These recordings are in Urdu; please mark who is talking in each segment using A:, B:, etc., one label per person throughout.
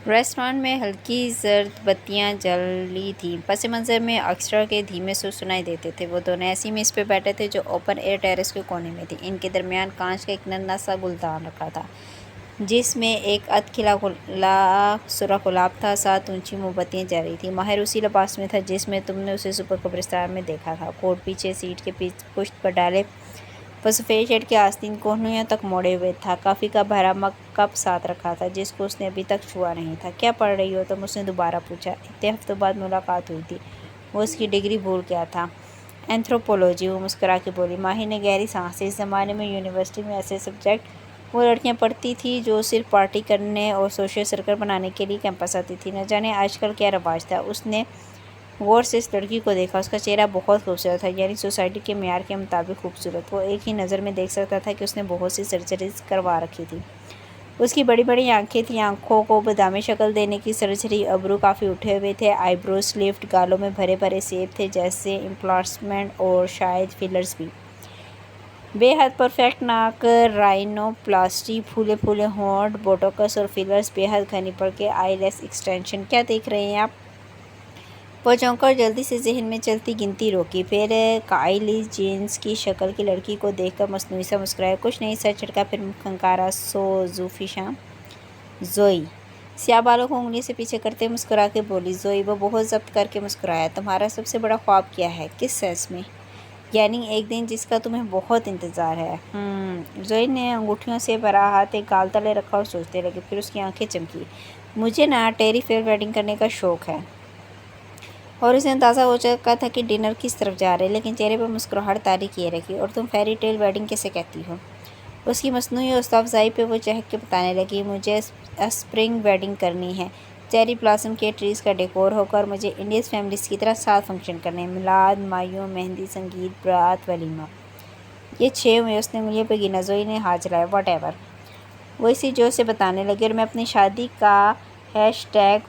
A: ریسٹورانٹ میں ہلکی زرد بتیاں جلی تھیں۔ پس منظر میں آرکیسٹرا کے دھیمے سر سنائی دیتے تھے۔ وہ دونوں ایسی میز پہ بیٹھے تھے جو اوپن ایئر ٹیرس کے کونے میں تھی۔ ان کے درمیان کانچ کا ایک ننھا سا گلدان رکھا تھا جس میں ایک کھلا سرخ گلاب تھا۔ 7 اونچی موم بتیاں جل رہی تھیں۔ ماہر اسی لباس میں تھا جس میں تم نے اسے صبح قبرستان میں دیکھا تھا، کوٹ پیچھے سیٹ کے پشت پر ڈالے، وہ سفید شرٹ کے آستین کہنیوں تک موڑے ہوئے تھا۔ کافی کا بھرا مگ کپ ساتھ رکھا تھا جس کو اس نے ابھی تک چھوا نہیں تھا۔ کیا پڑھ رہی ہو تم؟ اس نے دوبارہ پوچھا۔ اتنے ہفتوں بعد ملاقات ہوئی تھی، وہ اس کی ڈگری بھول گیا تھا۔ اینتھروپولوجی، وہ مسکرا کے بولی۔ ماہر نے گہری سانس لی۔ اس زمانے میں یونیورسٹی میں ایسے سبجیکٹ وہ لڑکیاں پڑھتی تھیں جو صرف پارٹی کرنے اور سوشل سرکل بنانے کے لیے کیمپس آتی تھیں۔ نہ جانے آج کل کیا رواج تھا۔ اس نے غور سے اس لڑکی کو دیکھا۔ اس کا چہرہ بہت خوبصورت تھا، یعنی سوسائٹی کے معیار کے مطابق خوبصورت۔ وہ ایک ہی نظر میں دیکھ سکتا تھا کہ اس نے بہت سی سرجریز کروا رکھی تھی۔ اس کی بڑی بڑی آنکھیں تھیں، آنکھوں کو بادامی شکل دینے کی سرجری، ابرو کافی اٹھے ہوئے تھے، آئی بروز لفٹ، گالوں میں بھرے بھرے سیب تھے جیسے امپلانٹس اور شاید فلرز بھی۔ بے حد پرفیکٹ ناک، رائنو پلاسٹی، پھولے پھولے ہونٹ، بوٹوکس اور فلرز، بے حد گھنی پڑ کے آئی لیس ایکسٹینشن۔ کیا دیکھ رہے ہیں آپ؟ وہ چونکا اور جلدی سے ذہن میں چلتی گنتی روکی، پھر کائلی جینر کی شکل کی لڑکی کو دیکھ کر مصنوعی سا مسکرایا۔ کچھ نہیں، سر جھٹکا، پھر منہ کھنکارا۔ سو زوفی شام؟ زوئی سیاہ بالوں کو انگلی سے پیچھے کرتے مسکرا کے بولی۔ زوئی، وہ بہت ضبط کر کے مسکرایا۔ تمہارا سب سے بڑا خواب کیا ہے؟ کس سینس میں؟ یعنی ایک دن جس کا تمہیں بہت انتظار ہے۔ زوئی نے انگوٹھیوں سے بھرا ہاتھ ایک گال تلے رکھا اور سوچنے لگی، پھر اس کی آنکھیں چمکی۔ مجھے نا ٹیری فیئر ویڈنگ کرنے کا شوق ہے۔ اور اسے اندازہ ہو چکا تھا کہ ڈنر کس طرف جا رہے، لیکن چہرے پر مسکراہٹ طاری کیے رکھی۔ اور تم فیری ٹیل ویڈنگ کسے کہتی ہو؟ اس کی مصنوعی حوصلہ افزائی پہ وہ چہک کے بتانے لگی، مجھے اسپرنگ ویڈنگ کرنی ہے، چیری بلاسم کے ٹریز کا ڈیکور ہوگا اور مجھے انڈین فیملیز کی طرح 7 فنکشن کرنے ہیں، میلاد، مایوں، مہندی، سنگیت، برات، ولیمہ۔ یہ 6 ہوئے۔ اس نے انگلیوں پہ گنا۔ زوئی نے ہاتھ چلایا۔ واٹ ایور، وہ اسی جوش سے بتانے لگی، اور میں اپنی شادی کا ہیش ٹیگ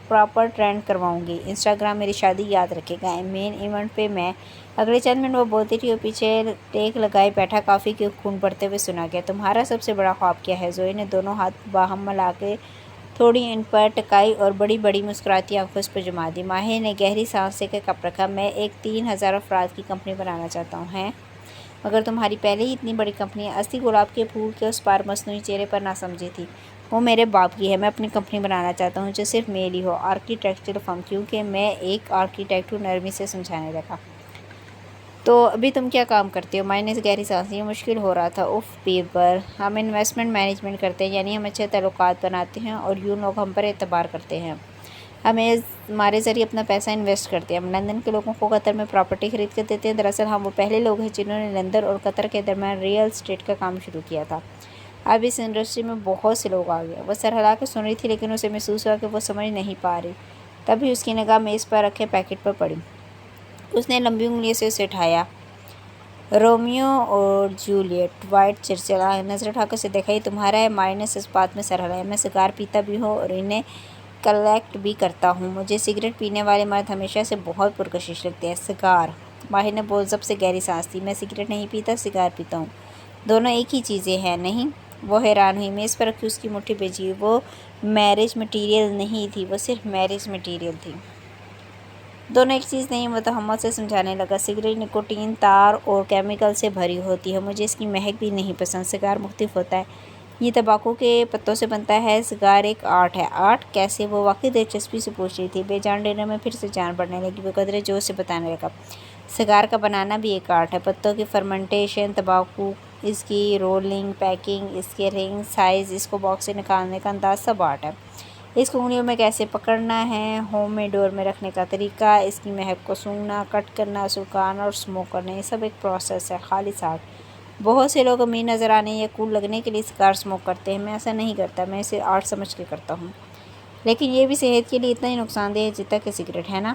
A: پراپر ٹرینڈ کرواؤں گی۔ انسٹاگرام میری شادی یاد رکھے گا۔ مین ایونٹ پہ میں۔ اگلے چند منٹ وہ بولتی رہی اور پیچھے ٹیک لگائے بیٹھا کافی کے خون پڑتے ہوئے سنا گیا۔ تمہارا سب سے بڑا خواب کیا ہے؟ زوئی نے دونوں ہاتھ باہم ملا کے تھوڑی ان پر ٹکائی اور بڑی بڑی مسکراتی آنکھوں اس پر جما دی۔ ماہر نے گہری سانس لے کر کپ رکھا۔ میں ایک 3000 افراد کی کمپنی بنانا چاہتا ہوں۔ ہیں؟ مگر تمہاری پہلے ہی اتنی بڑی کمپنی ہے۔ اصلی گلاب کے پھول کے اس پار مصنوعی چہرے پر نہ سمجھی تھی۔ وہ میرے باپ کی ہے۔ میں اپنی کمپنی بنانا چاہتا ہوں جو صرف میل ہی ہو، آرکیٹیکچرل فرم، کیونکہ میں ایک آرکیٹیکٹ ہوں، نرمی سے سمجھانے لگا۔ تو ابھی تم کیا کام کرتے ہو؟ ماہر نے گہری سانس لی۔ یہ مشکل ہو رہا تھا۔ اف بیبر، ہم انویسٹمنٹ مینجمنٹ کرتے ہیں، یعنی ہم اچھے تعلقات بناتے ہیں اور یوں لوگ ہم پر اعتبار کرتے ہیں، ہمارے ذریعے اپنا پیسہ انویسٹ کرتے ہیں۔ ہم لندن کے لوگوں کو قطر میں پراپرٹی خرید کر دیتے ہیں۔ دراصل ہم وہ پہلے لوگ ہیں جنہوں نے لندن اور قطر کے درمیان ریئل اسٹیٹ کا کام شروع کیا تھا۔ اب اس انڈسٹری میں بہت سے لوگ آ گئے۔ وہ سر ہلا کے سن رہی تھی، لیکن اسے محسوس ہوا کہ وہ سمجھ نہیں پا رہی۔ تبھی اس کی نگاہ میز پر رکھے پیکٹ پر پڑی۔ اس نے لمبی انگلیوں سے اسے اٹھایا۔ رومیو اور جولیٹ، وائٹ چرچل۔ نظر اٹھا کر اسے دیکھا۔ یہ تمہارا ہے؟ ماہر نے جذبات میں سر ہلایا۔ میں سگار پیتا بھی ہوں اور انہیں کلیکٹ بھی کرتا ہوں۔ مجھے سگریٹ پینے والے مرد ہمیشہ سے بہت پرکشش لگتے ہیں۔ سگار؟ ماہر نے بہت ضبط سے گہری سانس لی۔ میں سگریٹ نہیں پیتا، سگار پیتا ہوں۔ دونوں ایک ہی چیزیں ہیں، نہیں؟ وہ حیران ہوئی۔ میز پر رکھی اس کی مٹھی بھیجی۔ وہ میرج مٹیریل نہیں تھی، وہ صرف میرج مٹیریل تھی۔ دونوں ایک چیز نہیں، وہ تہمت سے سمجھانے لگا۔ سگریٹ نکوٹین، تار اور کیمیکل سے بھری ہوتی ہے، مجھے اس کی مہک بھی نہیں پسند۔ سگار مختلف ہوتا ہے، یہ تمباکو کے پتوں سے بنتا ہے۔ سگار ایک آرٹ ہے۔ آرٹ؟ کیسے؟ وہ واقعی دلچسپی سے پوچھ رہی تھی۔ بے جان ڈنر میں پھر سے جان بڑھنے لگی۔ وہ قدرے جوش سے بتانے لگا، سگار کا بنانا بھی ایک آرٹ ہے، پتوں کی فرمنٹیشن، تمباکو، اس کی رولنگ، پیکنگ، اس کے رنگ، سائز، اس کو باکس سے نکالنے کا انداز، سب آرٹ ہے۔ اس کو انگلیوں میں کیسے پکڑنا ہے، ہومیڈور میں رکھنے کا طریقہ، اس کی مہک کو سونگھنا، کٹ کرنا، سکھانا اور اسموک کرنا، یہ سب ایک پروسیس ہے، خالص آرٹ۔ بہت سے لوگ امیر نظر آنے یا کول لگنے کے لیے سگار اسموک کرتے ہیں، میں ایسا نہیں کرتا، میں اسے آرٹ سمجھ کے کرتا ہوں۔ لیکن یہ بھی صحت کے لیے اتنا ہی نقصان دہ ہے جتنا کہ سگریٹ، ہے نا؟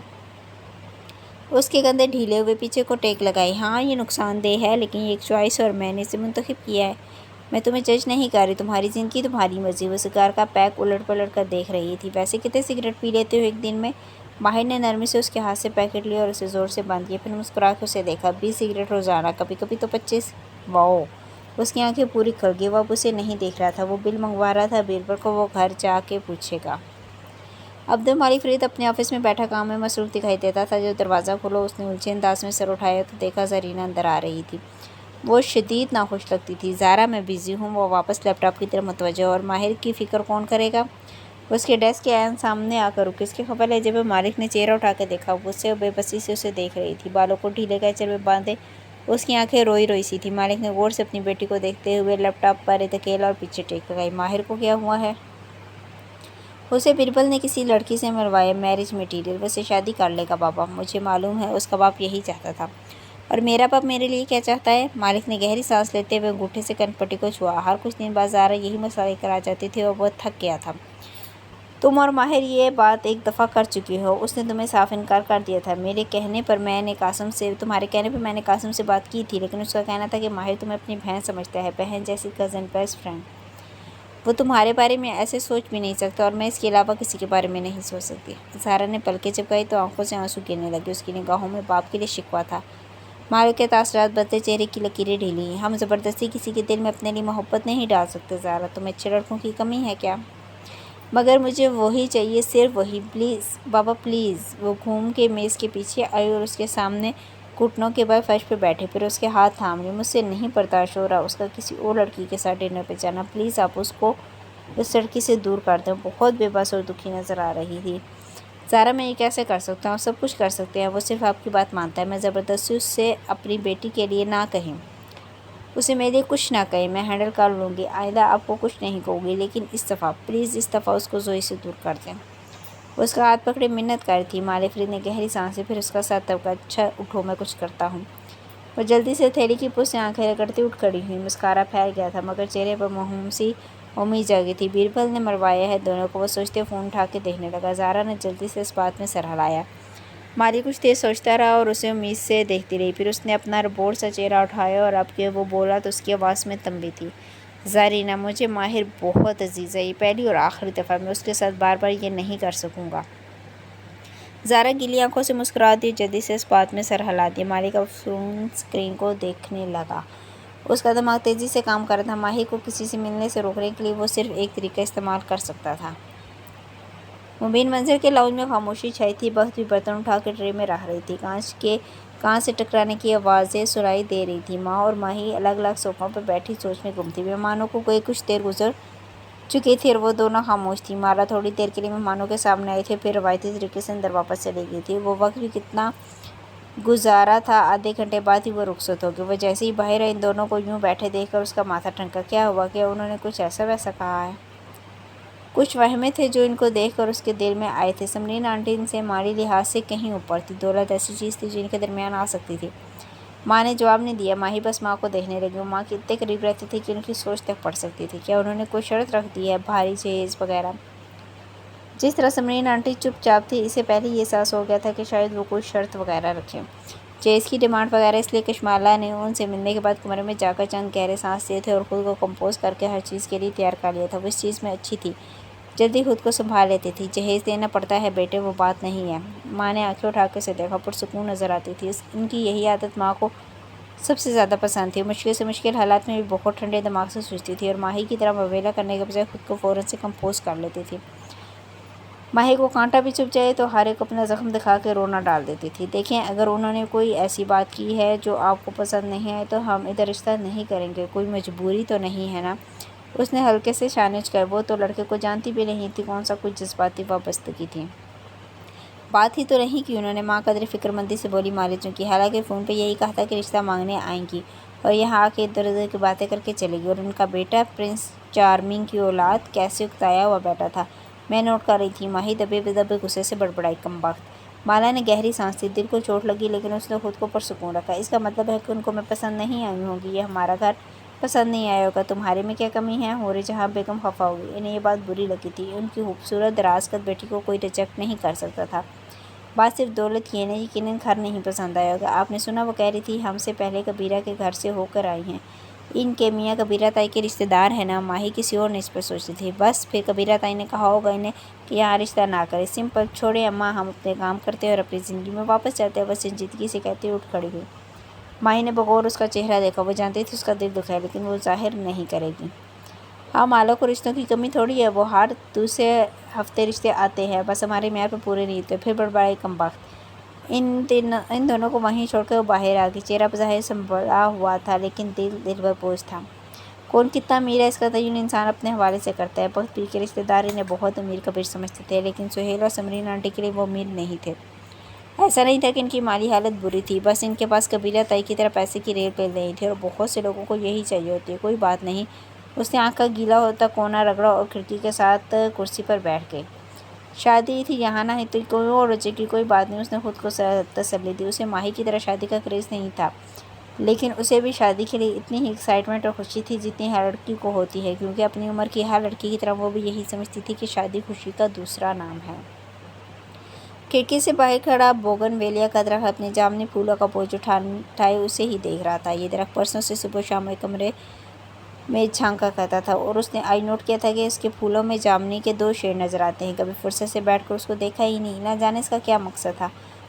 A: اس کے کندھے ڈھیلے ہوئے پیچھے کو ٹیک لگائی۔ ہاں، یہ نقصان دہ ہے، لیکن یہ ایک چوائس ہے اور میں نے اسے منتخب کیا ہے۔ میں تمہیں جج نہیں کر رہی، تمہاری زندگی، تمہاری مرضی۔ وہ سگار کا پیک الٹ پلٹ کر دیکھ رہی تھی۔ ویسے کتنے سگریٹ پی لیتے ہو ایک دن میں؟ ماہر نے نرمی سے اس کے ہاتھ سے پیکٹ لیا اور اسے زور سے بند کیا، پھر مسکرا کے اسے دیکھا۔ 20 سگریٹ روزانہ، کبھی کبھی تو 25۔ واؤ! اس کی آنکھیں پوری کھل گئی، وہ اب اسے نہیں دیکھ رہا تھا، وہ بل منگوا رہا تھا۔ بیربل کو وہ گھر جا کے پوچھے گا۔ عبد المالک فرید اپنے آفس میں بیٹھا کام میں مصروف دکھائی دیتا تھا۔ جب دروازہ کھلا، اس نے الجھے انداز میں سر اٹھایا تو دیکھا زرینہ اندر آ رہی تھی۔ وہ شدید ناخوش لگتی تھی۔ زارا میں بزی ہوں۔ وہ واپس لیپ ٹاپ کی طرف متوجہ، اور ماہر کی فکر کون کرے گا؟ وہ اس کے ڈیسک کے عین سامنے آ کر رکی۔ اس کے خفا لہجے پہ مالک نے چہرہ اٹھا کے دیکھا۔ غصے اور بے بسی سے اسے دیکھ رہی تھی۔ بالوں کو ڈھیلے کیچڑ میں باندھے اس کی آنکھیں روئی روئی سی تھیں۔ مالک نے غور سے اپنی بیٹی کو دیکھتے ہوئے لیپ ٹاپ پر اتکیلا اور پیچھے ٹیک لگائی۔ ماہر کو کیا ہوا ہے؟ اسے بیربل نے کسی لڑکی سے ملوایا، میرج میٹیریل۔ وہ اسے شادی کر لے گا بابا۔ مجھے معلوم ہے اس کا باپ یہی چاہتا تھا۔ اور میرا باپ میرے لیے کیا چاہتا ہے؟ مالک نے گہری سانس لیتے ہوئے انگوٹھے سے کن پٹی کو چھوا۔ ہر کچھ دن بعد زارا یہی مسئلہ لے کر آ جاتی تھی اور وہ تھک گیا تھا۔ تم اور ماہر یہ بات ایک دفعہ کر چکی ہو۔ اس نے تمہیں صاف انکار کر دیا تھا۔ تمہارے کہنے پر میں نے قاسم سے بات کی تھی، لیکن اس کا کہنا تھا کہ ماہر تمہیں اپنی بہن سمجھتا ہے، بہن جیسی، کزن، بیسٹ فرینڈ۔ وہ تمہارے بارے میں ایسے سوچ بھی نہیں سکتا، اور میں اس کے علاوہ کسی کے بارے میں نہیں سوچ سکتی۔ زارا نے پلکیں جھپکائیں تو آنکھوں سے آنسو گرنے لگے۔ اس کی نگاہوں میں باپ کے لیے شکوہ تھا۔ مالک کے تاثرات بدلے، چہرے کی لکیریں ڈھیلی ہیں۔ ہم زبردستی کسی کے دل میں اپنے لیے محبت نہیں ڈال سکتے زارا۔ تم اچھے لڑکوں کی کمی ہے کیا؟ مگر مجھے وہی چاہیے، صرف وہی، پلیز بابا پلیز۔ وہ گھوم کے میز کے پیچھے آئی اور اس کے سامنے گھٹنوں کے بل فرش پہ بیٹھے، پھر اس کے ہاتھ تھام لیے۔ مجھ سے نہیں برداشت ہو رہا اس کا کسی اور لڑکی کے ساتھ ڈنر پہ جانا۔ پلیز آپ اس کو اس لڑکی سے دور کر دیں۔ بہت بے بس اور دکھی نظر آ رہی تھی۔ زارا میں یہ کیسے کر سکتا ہوں؟ سب کچھ کر سکتے ہیں، وہ صرف آپ کی بات مانتا ہے۔ میں زبردستی اس سے اپنی بیٹی کے لیے نہ کہیں، اسے میرے لیے کچھ نہ کہیں، میں ہینڈل کر لوں گی۔ آئندہ آپ کو کچھ نہیں کہوں گی، لیکن اس دفعہ پلیز، اس دفعہ اس کو زوئی سے دور کر دیں۔ وہ اس کا ہاتھ پکڑے منت کر رہی تھی۔ مالک فرید نے گہری سانس لی، پھر اس کا سر دبکا۔ اچھا اٹھو، میں کچھ کرتا ہوں۔ وہ جلدی سے تھیلی کی پوچھ سے آنکھیں رگڑتی اٹھ کھڑی ہوئی۔ مسکارا پھیل گیا تھا، مگر چہرے پر معمولی سی امید جاگی تھی۔ بیربل نے مروایا ہے دونوں کو، وہ سوچتے فون اٹھا کے دیکھنے لگا۔ زارا نے جلدی سے اس بات میں سر ہلایا۔ مالک کچھ دیر سوچتا رہا اور اسے امید سے دیکھتی رہی، پھر اس نے اپنا ربوٹ سا چہرہ اٹھایا، اور اب کہ وہ بولا تو اس کی آواز میں تنبیہ تھی۔ زرینہ، مجھے ماہر بہت عزیز ہے، یہ پہلی اور آخری دفعہ، میں اس کے ساتھ بار بار یہ نہیں کر سکوں گا۔ زارا گیلی آنکھوں سے مسکرا دی اور جلدی سے اس بات میں سر ہلا دیا۔ مالک اب فون اسکرین کو دیکھنے لگا۔ اس کا دماغ تیزی سے کام کر رہا تھا۔ ماہر کو کسی سے ملنے سے روکنے کے لیے وہ صرف ایک طریقہ استعمال کر سکتا تھا۔ مبین منظر کے لاؤنج میں خاموشی چھائی تھی۔ بخت بھی برتن اٹھا کے ٹرے میں رکھ رہی تھی۔ کانچ سے ٹکرانے کی آوازیں سنائی دے رہی تھیں۔ ماں اور ماہی الگ الگ صوفوں پر بیٹھی سوچ میں گم تھی۔ مہمانوں کو گئے کچھ دیر گزر چکی تھی اور وہ دونوں خاموش تھیں۔ مالا تھوڑی دیر کے لیے مہمانوں کے سامنے آئی تھی، پھر روایتی طریقے سے اندر واپس چلی گئی تھی۔ وہ وقت بھی کتنا گزارا تھا، آدھے گھنٹے بعد ہی وہ رخصت ہو گئی۔ وہ جیسے ہی باہر آئی، ان دونوں کو یوں بیٹھے دیکھ کر اس کا ماتھا ٹھنکا۔ کیا ہوا؟ کیا انہوں نے کچھ ایسا ویسا کہا ہے؟ کچھ وہمے تھے جو ان کو دیکھ کر اس کے دل میں آئے تھے۔ سمرین آنٹی ان سے مالی لحاظ سے کہیں اوپر تھی۔ دولت ایسی چیز تھی جو ان کے درمیان آ سکتی تھی۔ ماں نے جواب نہیں دیا۔ ماہی بس ماں کو دیکھنے لگی۔ وہ ماں کے اتنے قریب رہتی تھی کہ ان کی سوچ تک پڑھ سکتی تھی۔ کیا انہوں نے کوئی شرط رکھ دی ہے؟ بھاری جہیز وغیرہ؟ جس طرح سمرین آنٹی چپ چاپ تھی، اسے پہلے یہ احساس ہو گیا تھا کہ شاید وہ کوئی شرط وغیرہ رکھیں، جہیز کی ڈیمانڈ وغیرہ۔ اس لیے کشمالہ نے ان سے ملنے کے بعد کمرے میں جا کر چند گہرے سانس لیے تھے اور خود کو کمپوز کر کے ہر چیز کے لیے تیار کر لیا تھا۔ وہ اس چیز میں اچھی تھی، جلدی خود کو سنبھال لیتی تھی۔ جہیز دینا پڑتا ہے بیٹے، وہ بات نہیں ہے۔ ماں نے آنکھیں اٹھا کے اسے دیکھا، پرسکون نظر آتی تھی۔ ان کی یہی عادت ماں کو سب سے زیادہ پسند تھی۔ مشکل سے مشکل حالات میں بھی بہت ٹھنڈے دماغ سے سوچتی تھی، اور ماہی کی طرح مویلا کرنے کے بجائے خود کو فوراً سے کمپوز کر لیتی تھی۔ ماہی کو کانٹا بھی چبھ جائے تو ہر ایک اپنا زخم دکھا کے رونا ڈال دیتی تھی۔ دیکھیں، اگر انہوں نے کوئی ایسی بات کی ہے جو آپ کو پسند نہیں ہے تو ہم ادھر رشتہ نہیں کریں گے۔ کوئی مجبوری تو نہیں ہے نا؟ اس نے ہلکے سے شانے اچکائے۔ وہ تو لڑکے کو جانتی بھی نہیں تھی، کون سا کچھ جذباتی وابستگی تھی۔ بات ہی تو نہیں کی انہوں نے، ماں قدر فکر مندی سے بولی مالی چونکی، حالانکہ فون پہ یہی کہا تھا کہ رشتہ مانگنے آئیں گی اور یہاں آ کے ادھر ادھر کی باتیں کر کے چلے گی۔ اور ان کا بیٹا پرنس چارمنگ کی اولاد کیسے اکتایا ہوا بیٹا تھا، میں نوٹ کر رہی تھی۔ ماہی دبے دبے غصے سے بڑبڑائی۔ کمبخت! مالا نے گہری سانس لی۔ دل کو چوٹ لگی، لیکن اس نے خود کو پرسکون رکھا۔ اس کا مطلب ہے کہ ان کو میں پسند نہیں آئی ہوں گی، یہ ہمارا گھر پسند نہیں آیا ہوگا۔ تمہارے میں کیا کمی ہے؟ نور جہاں بیگم خفا ہوگی۔ انہیں یہ بات بری لگی تھی۔ ان کی خوبصورت دراز قد بیٹی کو کوئی ریجیکٹ نہیں کر سکتا تھا۔ بات صرف دولت کی ہے نا، یقیناً گھر نہیں پسند آیا ہوگا۔ آپ نے سنا وہ کہہ رہی تھی ہم سے پہلے کبیرہ کے گھر سے ہو کر آئی ہیں۔ ان کے میاں کبیرہ تائی کے رشتہ دار ہیں نا؟ ماہی کسی اور نسبت پر سوچتی تھی۔ بس پھر کبیرہ تائی نے کہا ہوگا انہیں کہ یہاں رشتہ نہ کریں۔ سمپل۔ چھوڑیں اماں، ہم اپنے کام کرتے ہیں اور اپنی زندگی میں واپس چلتے ہیں۔ وہ سنجیدگی سے کہتی ہوئی اٹھ کھڑی ہوئی۔ ماہی نے بغور اس کا چہرہ دیکھا۔ وہ جانتی تھی اس کا دل دکھا ہے لیکن وہ ظاہر نہیں کرے گی۔ ہاں، مالوں کو رشتوں کی کمی تھوڑی ہے، وہ ہر دوسرے ہفتے رشتے آتے ہیں، بس ہمارے معیار پہ پورے نہیں ہوتے۔ پھر بڑبڑائی کم بخت۔ ان دونوں کو وہیں چھوڑ کر وہ باہر آ گئی۔ چہرہ بظاہر سنبھلا ہوا تھا لیکن دل پر بوجھ تھا۔ کون کتنا امیر ہے اس کا تعین انسان اپنے حوالے سے کرتا ہے۔ بخت پیر کے رشتہ دار انہیں بہت امیر کبیر سمجھتے تھے لیکن سہیل اور سمرین آنٹی کے لیے وہ امیر نہیں تھے۔ ایسا نہیں تھا کہ ان کی مالی حالت بری تھی، بس ان کے پاس کبیرہ تائی کی طرح پیسے کی ریل پیل نہیں تھی، اور بہت سے لوگوں کو یہی چاہیے ہوتی ہے۔ کوئی بات نہیں، اس نے آنکھ کا گیلا ہوتا کونا رگڑا اور کھڑکی کے ساتھ کرسی پر بیٹھ گئی۔ شادی تھی یہاں نہ تو کوئی اور بچے کی، کوئی بات نہیں، اس نے خود کو تسلی دی۔ اسے ماہی کی طرح شادی کا کریز نہیں تھا لیکن اسے بھی شادی کے لیے اتنی ہی ایکسائٹمنٹ اور خوشی تھی جتنی ہر لڑکی کو ہوتی ہے، کیونکہ اپنی عمر کی ہر لڑکی کی طرح وہ بھی یہی سمجھتی تھی کہ شادی خوشی کا دوسرا نام ہے۔ کھڑکی سے باہر کھڑا بوگن ویلیا کا درخت اپنے جامنی پھولوں کا بوجھ اٹھائے اسے ہی دیکھ رہا تھا۔ یہ درخت برسوں سے صبح و شام ایک کمرے میں جھانکا کرتا تھا اور اس نے آج نوٹ کیا تھا کہ اس کے پھولوں میں جامنی کے 2 شیڈ نظر آتے ہیں۔ کبھی فرصت سے بیٹھ کر اس کو دیکھا ہی نہیں، نہ جانے اس کا کیا مقصد تھا،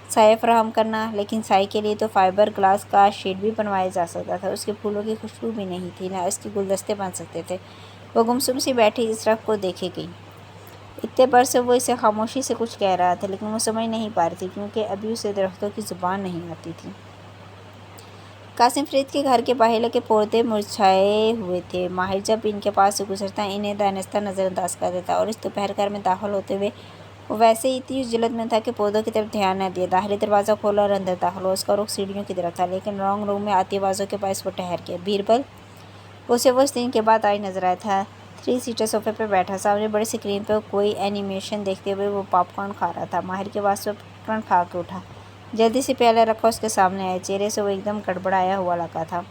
A: سایہ فراہم کرنا، لیکن سائے کے لیے تو فائبر گلاس کا شیڈ بھی بنوایا جا سکتا تھا۔ اس کے پھولوں کی خوشبو بھی نہیں تھی، نہ اس کے گلدستے بن سکتے تھے۔ وہ گمسم سی بیٹھی اس درخت کو دیکھے گئی۔ اتنے بر سے وہ اسے خاموشی سے کچھ کہہ رہا تھا لیکن وہ سمجھ نہیں پا رہی تھی کیونکہ ابھی اسے درختوں کی زبان نہیں آتی تھی۔ قاسم فرید کے گھر کے باہر لگے پودے مرجھائے ہوئے تھے۔ ماہر جب ان کے پاس سے گزرتا انہیں دانستہ نظر انداز کر دیتا، اور اس دوپہر گھر میں داخل ہوتے ہوئے وہ ویسے ہی اتنی جلد میں تھا کہ پودوں کی طرف دھیان نہ دیا۔ داخلی دروازہ کھولا اور اندر داخل ہوا۔ اس کا رخ سیڑھیوں کی طرف تھا لیکن رانگ روم میں آتی آوازوں کے باعث وہ ٹھہر گیا۔ بیربل اسے وہ اس دن کے بعد آج نظر آیا تھا۔ 3 سیٹر صوفے پر بیٹھا، سامنے بڑی اسکرین پر کوئی اینیمیشن دیکھتے ہوئے وہ پاپ کارن کھا رہا تھا۔ ماہر کے پاس وہ پاپ کارن کھا کے اٹھا، جلدی سے پیالہ رکھا، اس کے سامنے آیا۔ چہرے سے وہ ایک دم گڑبڑایا ہوا لگا تھا۔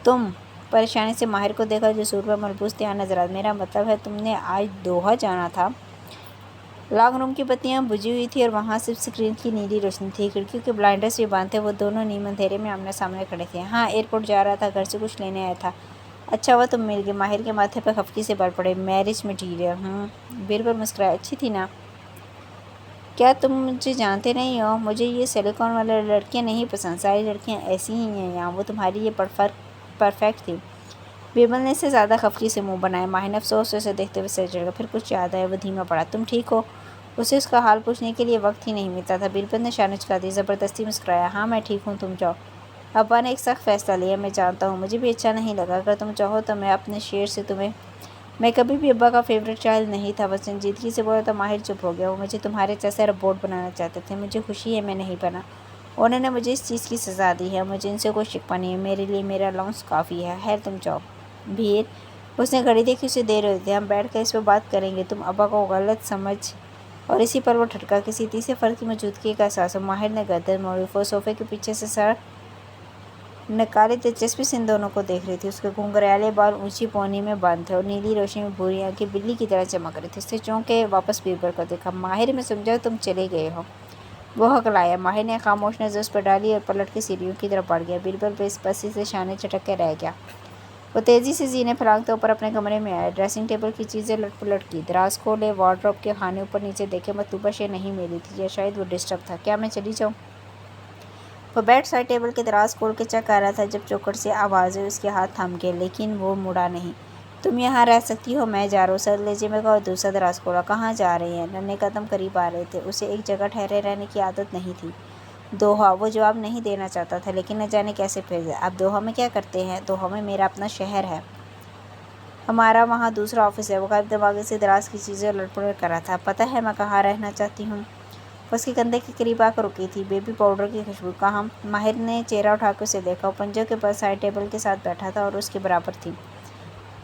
A: تم؟ پریشانی سے ماہر کو دیکھا جو سور پر ملبوس دھیان نظر آتا۔ میرا مطلب ہے تم نے آج دوحہ جانا تھا۔ لانگ روم کی بتیاں بجھی ہوئی تھیں اور وہاں صرف اسکرین کی نیلی روشنی تھی۔ کھڑکیوں کے بلائنڈرز بھی بند تھے۔ وہ دونوں نیم اندھیرے میں آمنے سامنے کھڑے تھے۔ ہاں، ایئرپورٹ جا رہا تھا، گھر سے کچھ لینے آیا تھا۔ اچھا ہوا تم مل گئے۔ ماہر کے ماتھے پر خفگی سے بال پڑے۔ Marriage material? بیربل مسکرایا۔ اچھی تھی نا؟ کیا تم مجھے جانتے نہیں ہو؟ مجھے یہ سلیکون والی لڑکیاں نہیں پسند، ساری لڑکیاں ایسی ہی ہیں یہاں۔ وہ تمہارے لیے پرفیکٹ تھی۔ بیربل نے اس سے زیادہ خفگی سے منہ بنایا۔ ماہر نے افسوس سے اسے دیکھتے ہوئے سر جھٹکا۔ پھر کچھ یاد آیا، وہ دھیما پڑا۔ تم ٹھیک ہو؟ اسے اس کا حال پوچھنے کے لیے وقت ہی نہیں ملتا تھا۔ بیربل نے شانے جھکا دی، زبردستی مسکرایا۔ ہاں میں ٹھیک ہوں، تم جاؤ۔ ابا نے ایک سخت فیصلہ لیا، میں جانتا ہوں، مجھے بھی اچھا نہیں لگا۔ اگر تم چاہو تو میں اپنے شیر سے تمہیں… میں کبھی بھی ابا کا فیورٹ چائلڈ نہیں تھا، وہ سنجیدگی سے بولا تو ماہر چپ ہو گیا۔ وہ مجھے تمہارے جیسا روبوٹ بنانا چاہتے تھے، مجھے خوشی ہے میں نہیں بنا۔ انہوں نے مجھے اس چیز کی سزا دی ہے، مجھے ان سے کوئی شکوہ نہیں ہے، میرے لیے میرا الاؤنس کافی ہے۔ خیر تم جاؤ۔ بھیر؟ اس نے گھڑی دیکھی، اسے دیر ہوئی تھی۔ ہم بیٹھ کر اس پہ بات کریں گے، تم ابا کو غلط سمجھ… اور اسی پر وہ ٹھٹکا۔ کسی تیسرے فرد کی موجودگی کا احساس ہو۔ ماہر نے گردن موڑی۔ وہ صوفے کے پیچھے سے سر نکالے دلچسپی سے ان دونوں کو دیکھ رہی تھی۔ اس کے گھنگریالے بال اونچی پونی میں بند تھے اور نیلی روشنی میں بھوری آنکھیں بلی کی طرح چمک رہی تھیں۔ اس نے چونک کے واپس بیربل کو دیکھا۔ ماہر میں سمجھا تم چلے گئے ہو؟ وہ ہکلایا۔ ماہر نے خاموش نظر اس پر ڈالی اور پلٹ کے سیڑھیوں کی طرف بڑھ گیا۔ بیربل بے بسی سے شانے جھٹک کے رہ گیا۔ وہ تیزی سے زینے پھلانگتے اوپر اپنے کمرے میں آیا۔ ڈریسنگ ٹیبل کی چیزیں لٹ پلٹ کی، دراز کھولے، وارڈروب کے خانے اوپر نیچے دیکھے۔ مطلوبہ شے نہیں ملی تھی یا شاید وہ ڈسٹرب تھا۔ کیا میں چلی جاؤں؟ وہ بیڈ سائڈ ٹیبل کے دراز کھول کے چیک کر رہا تھا جب چوکھٹ سے آواز ہوئی۔ اس کے ہاتھ تھم گئے لیکن وہ مڑا نہیں۔ تم یہاں رہ سکتی ہو، میں جا رہا ہوں، سر لہجے میں کہا اور دوسرا دراز کھولا۔ کہاں جا رہے ہیں؟ ننھے قدم قریب آ رہے تھے۔ اسے ایک جگہ ٹھہرے رہنے کی عادت نہیں تھی۔ دوحہ؟ وہ جواب نہیں دینا چاہتا تھا لیکن نہ جانے کیسے پھر جائے۔ آپ دوحہ میں کیا کرتے ہیں؟ دوحہ میں میرا اپنا شہر ہے۔ ہمارا وہاں دوسرا آفس ہے۔ وہ غائب دماغی سے دراز کی چیزیں لٹ پلٹ کر رہا تھا۔ پتہ ہے میں کہاں رہنا چاہتی ہوں؟ وہ اس کے کندھے کے قریب آ کر رکی تھی، بیبی پاؤڈر کی خوشبو۔ کہاں؟ ماہر نے چہرہ اٹھا کے اسے دیکھا۔ وہ پنجوں کے بل سائڈ ٹیبل کے ساتھ بیٹھا تھا اور اس کے برابر تھی۔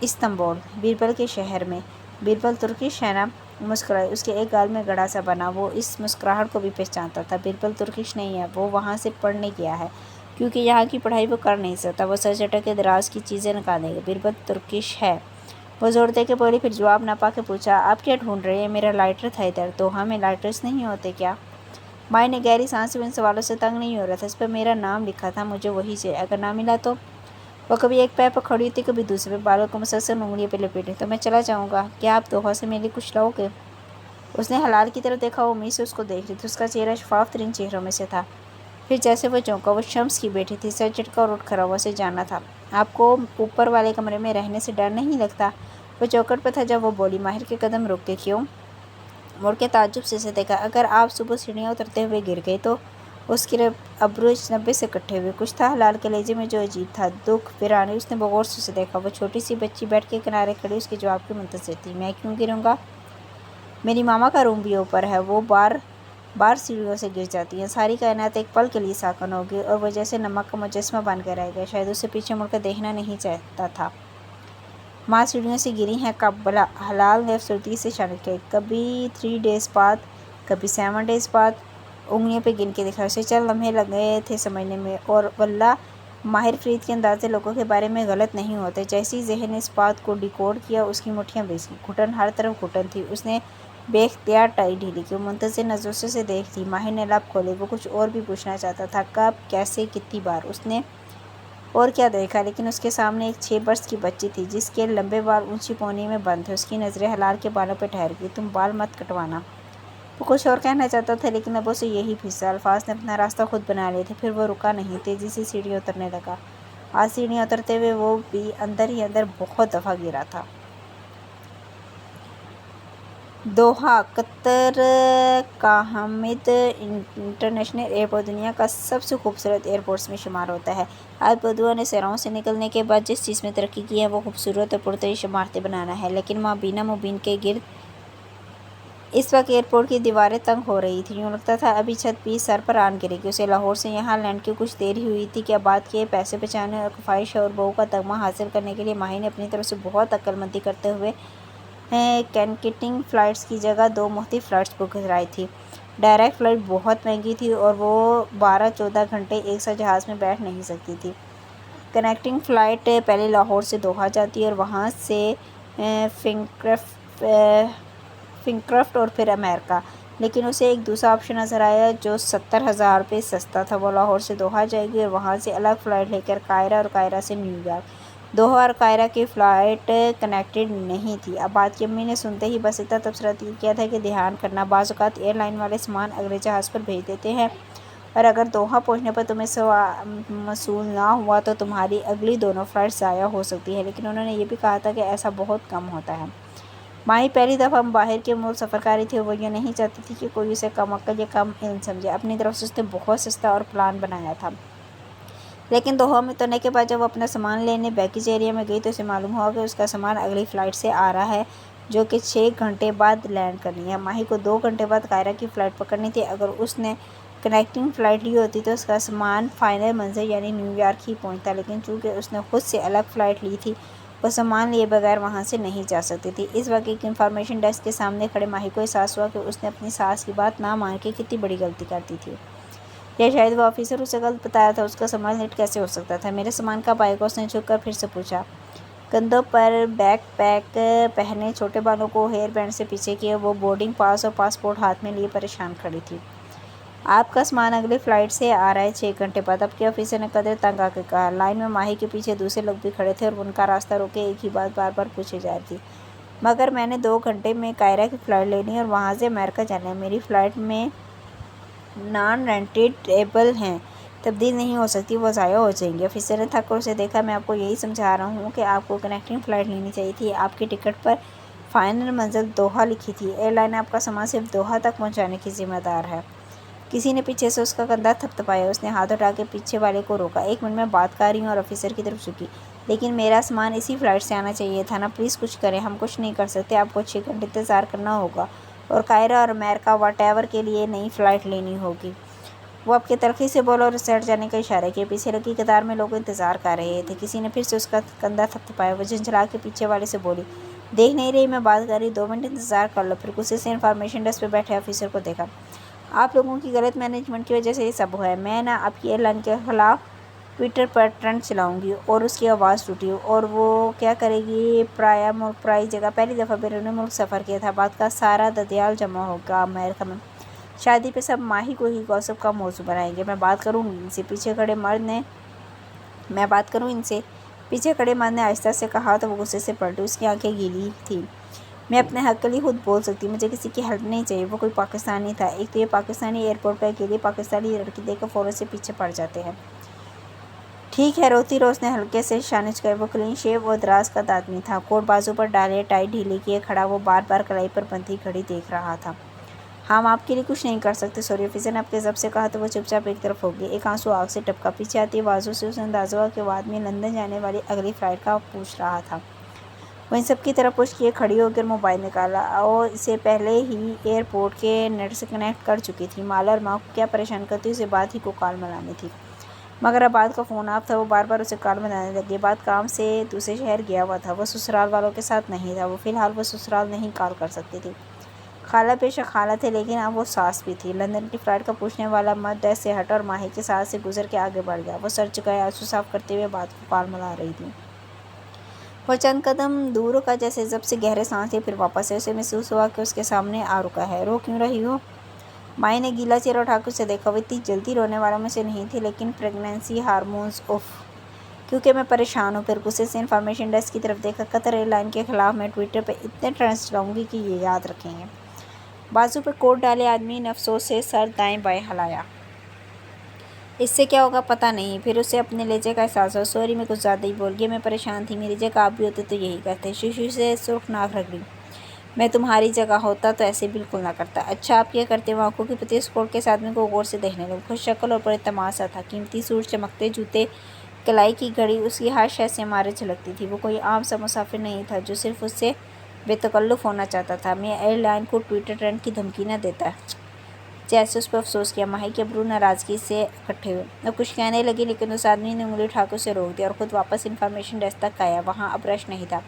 A: استنبول؟ بیربل کے شہر میں۔ بیربل ترکش ہے نا؟ مسکرائی۔ اس کے ایک گال میں گڑھا سا بنا۔ وہ اس مسکراہٹ کو بھی پہچانتا تھا۔ بیربل ترکش نہیں ہے، وہ وہاں سے پڑھنے گیا ہے کیونکہ یہاں کی پڑھائی وہ کر نہیں سکتا۔ وہ سر جھٹک کے دراز کی چیزیں نکالنے گیا۔ بیربل ترکش ہے؟ وہ زور دے کے بولی، پھر جواب نہ پا کے پوچھا، آپ کیا ڈھونڈ رہے ہیں؟ میرا لائٹر تھا ادھر۔ دوحہ میں لائٹرز نہیں ہوتے کیا؟ ماہر نے گہری سانس لی۔ ان سوالوں سے تنگ نہیں ہو رہا تھا۔ اس پر میرا نام لکھا تھا، مجھے وہی چاہیے۔ اگر نہ ملا تو؟ وہ کبھی ایک پیر پر کھڑی ہوتی، کبھی دوسرے پہ، بالوں کو مسلسل انگلیوں پہ لپیٹے۔ تو میں چلا جاؤں گا۔ کیا آپ دوحہ سے میرے لیے کچھ لاؤ گے؟ اس نے حلال کی طرف دیکھا۔ وہ امید سے اس کو دیکھ رہی تھی۔ اس کا چہرہ شفاف ترین چہروں میں سے تھا۔ پھر جیسے وہ چونکا، وہ شمس کی بیٹی تھی، سر جھٹکا اور اٹھ کھڑا ہوا اسے جانا تھا۔ آپ کو اوپر والے کمرے میں رہنے سے ڈر نہیں لگتا؟ وہ چوکٹ پہ تھا جب وہ بولی۔ ماہر کے قدم رک کے کیوں؟ مڑ کے تعجب سے اسے دیکھا۔ اگر آپ صبح سیڑھیاں اترتے ہوئے گر گئے تو؟ اس کے ابرو 90 سے کٹے ہوئے، کچھ تھا لال کلیجے میں جو عجیب تھا، دکھ، ویرانی۔ اس نے بغور سے اسے دیکھا۔ وہ چھوٹی سی بچی بیٹھ کے کنارے کھڑی اس کے جواب کی منتظر تھی۔ میں کیوں گروں گا؟ میری ماما کا روم بھی اوپر ہے، وہ بار بار سیڑھیوں سے گر جاتی ہیں۔ ساری کائنات ایک پل کے لیے ساکن ہوگی اور وہ جیسے نمک کا مجسمہ بن کے رہ گیا۔ شاید اسے پیچھے مڑ کر دیکھنا نہیں چاہتا تھا۔ ماں سیڑھیوں سے گری ہیں کب؟ حلال نے افسردگی سے اشارت کیا۔ کبھی 3 days بعد، کبھی 7 days بعد۔ انگلیوں پہ گن کے دکھایا۔ اسے چند لمحے لگے تھے سمجھنے میں، اور واللہ ماہر فرید کے اندازے لوگوں کے بارے میں غلط نہیں ہوتے۔ جیسے ہی ذہن نے اس بات کو ڈیکوڈ کیا، اس کی مٹھیاں بیس گئیں۔ گھٹن، ہر طرف گھٹن تھی۔ اس نے بے اختیار ٹائی ڈھیلی کی۔ وہ منتظر نظروں سے اسے دیکھتی۔ ماہر نے لب کھولے۔ وہ کچھ اور بھی پوچھنا چاہتا تھا، کب، کیسے، کتنی بار۔ اس نے اور کیا دیکھا، لیکن اس کے سامنے ایک 6 برس کی بچی تھی جس کے لمبے بال اونچی پونی میں بند تھے۔ اس کی نظریں حلال کے بالوں پہ ٹھہر گئی۔ تم بال مت کٹوانا۔ وہ کچھ اور کہنا چاہتا تھا لیکن لبوں سے یہی پھسا۔ الفاظ نے اپنا راستہ خود بنا لیے تھے۔ پھر وہ رکا نہیں، تیزی سے سیڑھیاں اترنے لگا۔ آج سیڑھیاں اترتے ہوئے وہ بھی اندر ہی اندر بہت دفعہ گرا تھا۔ دوحہ قطر کا حامد انٹرنیشنل ایئرپورٹ دنیا کا سب سے خوبصورت ایئرپورٹس میں شمار ہوتا ہے۔ آج بدوؤں نے صحراؤں سے نکلنے کے بعد جس چیز میں ترقی کی ہے وہ خوبصورت اور پرتعیش عمارتیں بنانا ہے، لیکن مابین مبین کے گرد اس وقت ایئرپورٹ کی دیواریں تنگ ہو رہی تھیں۔ یوں لگتا تھا ابھی چھت بھی سر پر آن گرے گی۔ اسے لاہور سے یہاں لینڈ کی کچھ دیر ہی ہوئی تھی کہ آباد کے پیسے بچانے اور کفایت اور بہو کا تمغہ حاصل کرنے کے لیے ماہر نے اپنی طرف سے بہت عقل مندی کرتے ہوئے کنیکٹنگ فلائٹس کی جگہ 2 مختلف فلائٹس بک کرائی تھی۔ ڈائریکٹ فلائٹ بہت مہنگی تھی اور وہ 12-14 گھنٹے ایک ساتھ جہاز میں بیٹھ نہیں سکتی تھی۔ کنیکٹنگ فلائٹ پہلے لاہور سے دوحہ جاتی اور وہاں سے فرینکفرٹ اور پھر امریکہ، لیکن اسے ایک دوسرا آپشن نظر آیا جو 70,000 روپے سستا تھا۔ وہ لاہور سے دوحہ جائے گی اور وہاں سے الگ فلائٹ لے کر قاہرہ اور قاہرہ سے نیو یارک۔ دوحہ اور قاہرہ کی فلائٹ کنیکٹڈ نہیں تھی۔ آباد کی امی نے سنتے ہی بس اتنا تبصرہ کیا تھا کہ دھیان کرنا، بعض اوقات ایئر لائن والے سامان اگلے جہاز پر بھیج دیتے ہیں اور اگر دوحہ پہنچنے پر تمہیں موصول نہ ہوا تو تمہاری اگلی دونوں فلائٹ ضائع ہو سکتی ہیں، لیکن انہوں نے یہ بھی کہا تھا کہ ایسا بہت کم ہوتا ہے۔ ماہی پہلی دفعہ باہر کے ملک سفر کر رہی تھی اور وہ یہ نہیں چاہتی تھی کہ کوئی اسے کم عقل یا کم علم سمجھے۔ اپنی طرف سے اس نے بہت سستا اور پلان بنایا تھا، لیکن دوحہ میں اترنے کے بعد جب وہ اپنا سامان لینے بیگیج ایریا میں گئی تو اسے معلوم ہوا کہ اس کا سامان اگلی فلائٹ سے آ رہا ہے جو کہ 6 گھنٹے بعد لینڈ کرنی ہے۔ ماہی کو 2 گھنٹے بعد قاہرہ کی فلائٹ پکڑنی تھی۔ اگر اس نے کنیکٹنگ فلائٹ لی ہوتی تو اس کا سامان فائنل منزل یعنی نیو یارک ہی پہنچتا، لیکن چونکہ اس نے خود سے الگ فلائٹ لی تھی وہ سامان لیے بغیر وہاں سے نہیں جا سکتی تھی۔ اس وقت ایک انفارمیشن ڈیسک کے سامنے کھڑے ماہی کو احساس ہوا کہ اس نے اپنی ساس کی بات نہ مان کے کتنی بڑی غلطی کر دی تھی، یا شاید وہ آفیسر اسے غلط بتایا تھا۔ اس کا سامان لیٹ کیسے ہو سکتا تھا؟ میرے سامان کب آئے گا؟ اس نے جھک کر پھر سے پوچھا۔ کندھوں پر بیک پیک پہنے، چھوٹے بالوں کو ہیئر بینڈ سے پیچھے کیے، وہ بورڈنگ پاس اور پاسپورٹ ہاتھ میں لیے پریشان کھڑی تھی۔ آپ کا سامان اگلی فلائٹ سے آ رہا ہے 6 گھنٹے بعد، اب کے آفیسر نے قدرے تنگ آ کے کہا۔ لائن میں ماہی کے پیچھے دوسرے لوگ بھی کھڑے تھے اور ان کا راستہ روکے ایک ہی بات بار بار پوچھی جا رہی تھی، مگر میں نے 2 گھنٹے میں قاہرہ کی فلائٹ لینی ہے اور وہاں سے امریکہ جانا ہے۔ میری فلائٹ میں نان رینٹیبل ہیں، تبدیل نہیں ہو سکتی، وہ ضائع ہو جائیں گی۔ آفیسر نے تھک کر اسے دیکھا۔ میں آپ کو یہی سمجھا رہا ہوں کہ آپ کو کنیکٹنگ فلائٹ لینی چاہیے تھی۔ آپ کی ٹکٹ پر فائنل منزل دوحہ لکھی تھی۔ ایئر لائن آپ کا سامان صرف دوحہ تک پہنچانے کی ذمہ دار ہے۔ کسی نے پیچھے سے اس کا کندھا تھپ تھپایا۔ اس نے ہاتھ اٹھا کے پیچھے والے کو روکا۔ 1 منٹ میں بات کر رہی ہوں، اور آفیسر کی طرف جھکی۔ لیکن میرا سامان اسی فلائٹ سے آنا چاہیے تھا نا، پلیز کچھ کریں۔ ہم کچھ نہیں کر سکتے، آپ کو 6 گھنٹے انتظار کرنا ہوگا اور قاہرہ اور امریکہ واٹ ایور کے لیے نئی فلائٹ لینی ہوگی۔ وہ اب کے تلخی سے بولا اور اسے ہٹ جانے کا اشارہ کیا۔ پیچھے لگی قطار میں لوگ انتظار کر رہے تھے۔ کسی نے پھر سے اس کا کندھا تھپ تھپایا۔ وہ جھنجھلا کے پیچھے والے سے بولی، دیکھ نہیں رہی میں بات کر رہی؟ 2 منٹ انتظار کر لو۔ پھر غصے سے انفارمیشن ڈیسک پہ بیٹھے آفیسر کو دیکھا۔ آپ لوگوں کی غلط مینجمنٹ کی وجہ سے یہ سب ہوا ہے۔ میں نہ آپ کی ایئر لائن کے خلاف ٹوئٹر پر ٹرینڈ چلاؤں گی۔ اور اس کی آواز ٹوٹی۔ اور وہ کیا کرے گی؟ پرایا ملک، پرائی جگہ، پہلی دفعہ بیرون ملک سفر کیا تھا۔ بات کا سارا ددیال جمع ہوگا امریکہ میں۔ شادی پہ سب ماہی کو ہی گوسپ کا موضوع بنائیں گے۔ میں بات کروں ان سے، پیچھے کھڑے مرد نے آہستہ سے کہا تو وہ غصے سے پلٹی۔ اس کی آنکھیں گیلی تھیں۔ میں اپنے حق کے لیے خود بول سکتی، مجھے کسی کی ہیلپ نہیں چاہیے۔ وہ کوئی پاکستانی تھا۔ ایک تو یہ پاکستانی ایئرپورٹ پہ اکیلی پاکستانی لڑکی دیکھ کر فوراً سے پیچھے پڑ جاتے ہیں۔ ٹھیک ہے، روتی رو اس نے ہلکے سے شانش کرے۔ وہ کلین شیو اور دراز قد آدمی تھا، کوٹ بازو پر ڈالے، ٹائی ڈھیلی کیے کھڑا۔ وہ بار بار کلائی پر بندھی گھڑی دیکھ رہا تھا۔ ہم آپ کے لیے کچھ نہیں کر سکتے سوری، آفیسر نے اپنے ضبط سے کہا تو وہ چپ چاپ ایک طرف ہو گئی۔ ایک آنسو آنکھ سے ٹپکا۔ پیچھے آتی آوازوں سے اسے اندازہ ہوا کہ وہ آدمی لندن جانے والی اگلی فلائٹ کا پوچھ رہا تھا۔ وہ ان سب کی طرف پشت کیے کھڑی ہو کر موبائل نکالا اور اسے پہلے ہی ایئرپورٹ کے نیٹ سے کنیکٹ کر چکی تھی۔ مالا اور ماں کو کیا پریشان کرتی، اسے بات ہی کو کال ملانی تھی۔ مگر عباد کا فون آف تھا۔ وہ بار بار اسے کال ملانے لگی۔ عباد کام سے دوسرے شہر گیا ہوا تھا، وہ سسرال والوں کے ساتھ نہیں تھا۔ فی الحال وہ سسرال نہیں کال کر سکتی تھی۔ خالہ بے شک خالہ تھے، لیکن اب وہ ساس بھی تھی۔ لندن کی فلائٹ کا پوچھنے والا مرد ڈیسک سے ہٹا اور ماہی کے ساتھ سے گزر کے آگے بڑھ گیا۔ وہ سر جھکائے آنسو صاف کرتے ہوئے عباد کو کال ملا رہی تھی۔ وہ چند قدم دور رکا، جیسے ضبط سے گہرے سانس لیے، پھر واپس آئے۔ اسے محسوس ہوا کہ اس کے سامنے آ رکا ہے۔ رو کیوں رہی ہو؟ مائی نے گیلا چہرہ اٹھا کر اسے دیکھا۔ وہ اتنی جلدی رونے والوں میں سے نہیں تھی، لیکن پریگنینسی ہارمونز اف کیونکہ میں پریشان ہوں۔ پھر غصے سے انفارمیشن ڈیسک کی طرف دیکھا۔ قطر ایئر لائن کے خلاف میں ٹوئٹر پہ اتنے ٹرینڈز چلاؤں گی کہ یہ یاد رکھیں گے۔ بازو پہ کوٹ ڈالے آدمی نے افسوس سے سر دائیں بائیں ہلایا۔ اس سے کیا ہوگا پتہ نہیں۔ پھر اسے اپنے لہجے کا احساس ہوا۔ سوری، میں کچھ زیادہ ہی بول گیا، میں پریشان تھی، میری جگہ آپ بھی ہوتے تو یہی کرتے۔ شیشو سے سرخ ناک رگڑی۔ میں تمہاری جگہ ہوتا تو ایسے بالکل نہ کرتا۔ اچھا آپ کیا کرتے؟ وہ آنکھوں کی پتلی اس کوٹ کے آدمی کو غور سے دیکھنے لگا۔ خوش شکل اور پر اعتماد سا تھا، قیمتی سوٹ، چمکتے جوتے، کلائی کی گھڑی، اس کی ہر شے سے عمارت جھلکتی تھی۔ وہ کوئی عام سا مسافر نہیں تھا جو صرف اس سے بے تکلف ہونا چاہتا تھا۔ میں ایئر لائن کو ٹوئٹر ٹرینڈ کی دھمکی نہ دیتا۔ جیسے اس پہ افسوس کیا۔ ماہی کے ابرو ناراضگی سے اکٹھے ہوئے۔ وہ کچھ کہنے لگی، لیکن اس آدمی نے انگلی اٹھا کر اسے روک دیا اور خود واپس انفارمیشن ڈیسک تک آیا۔ وہاں اب رش نہیں تھا۔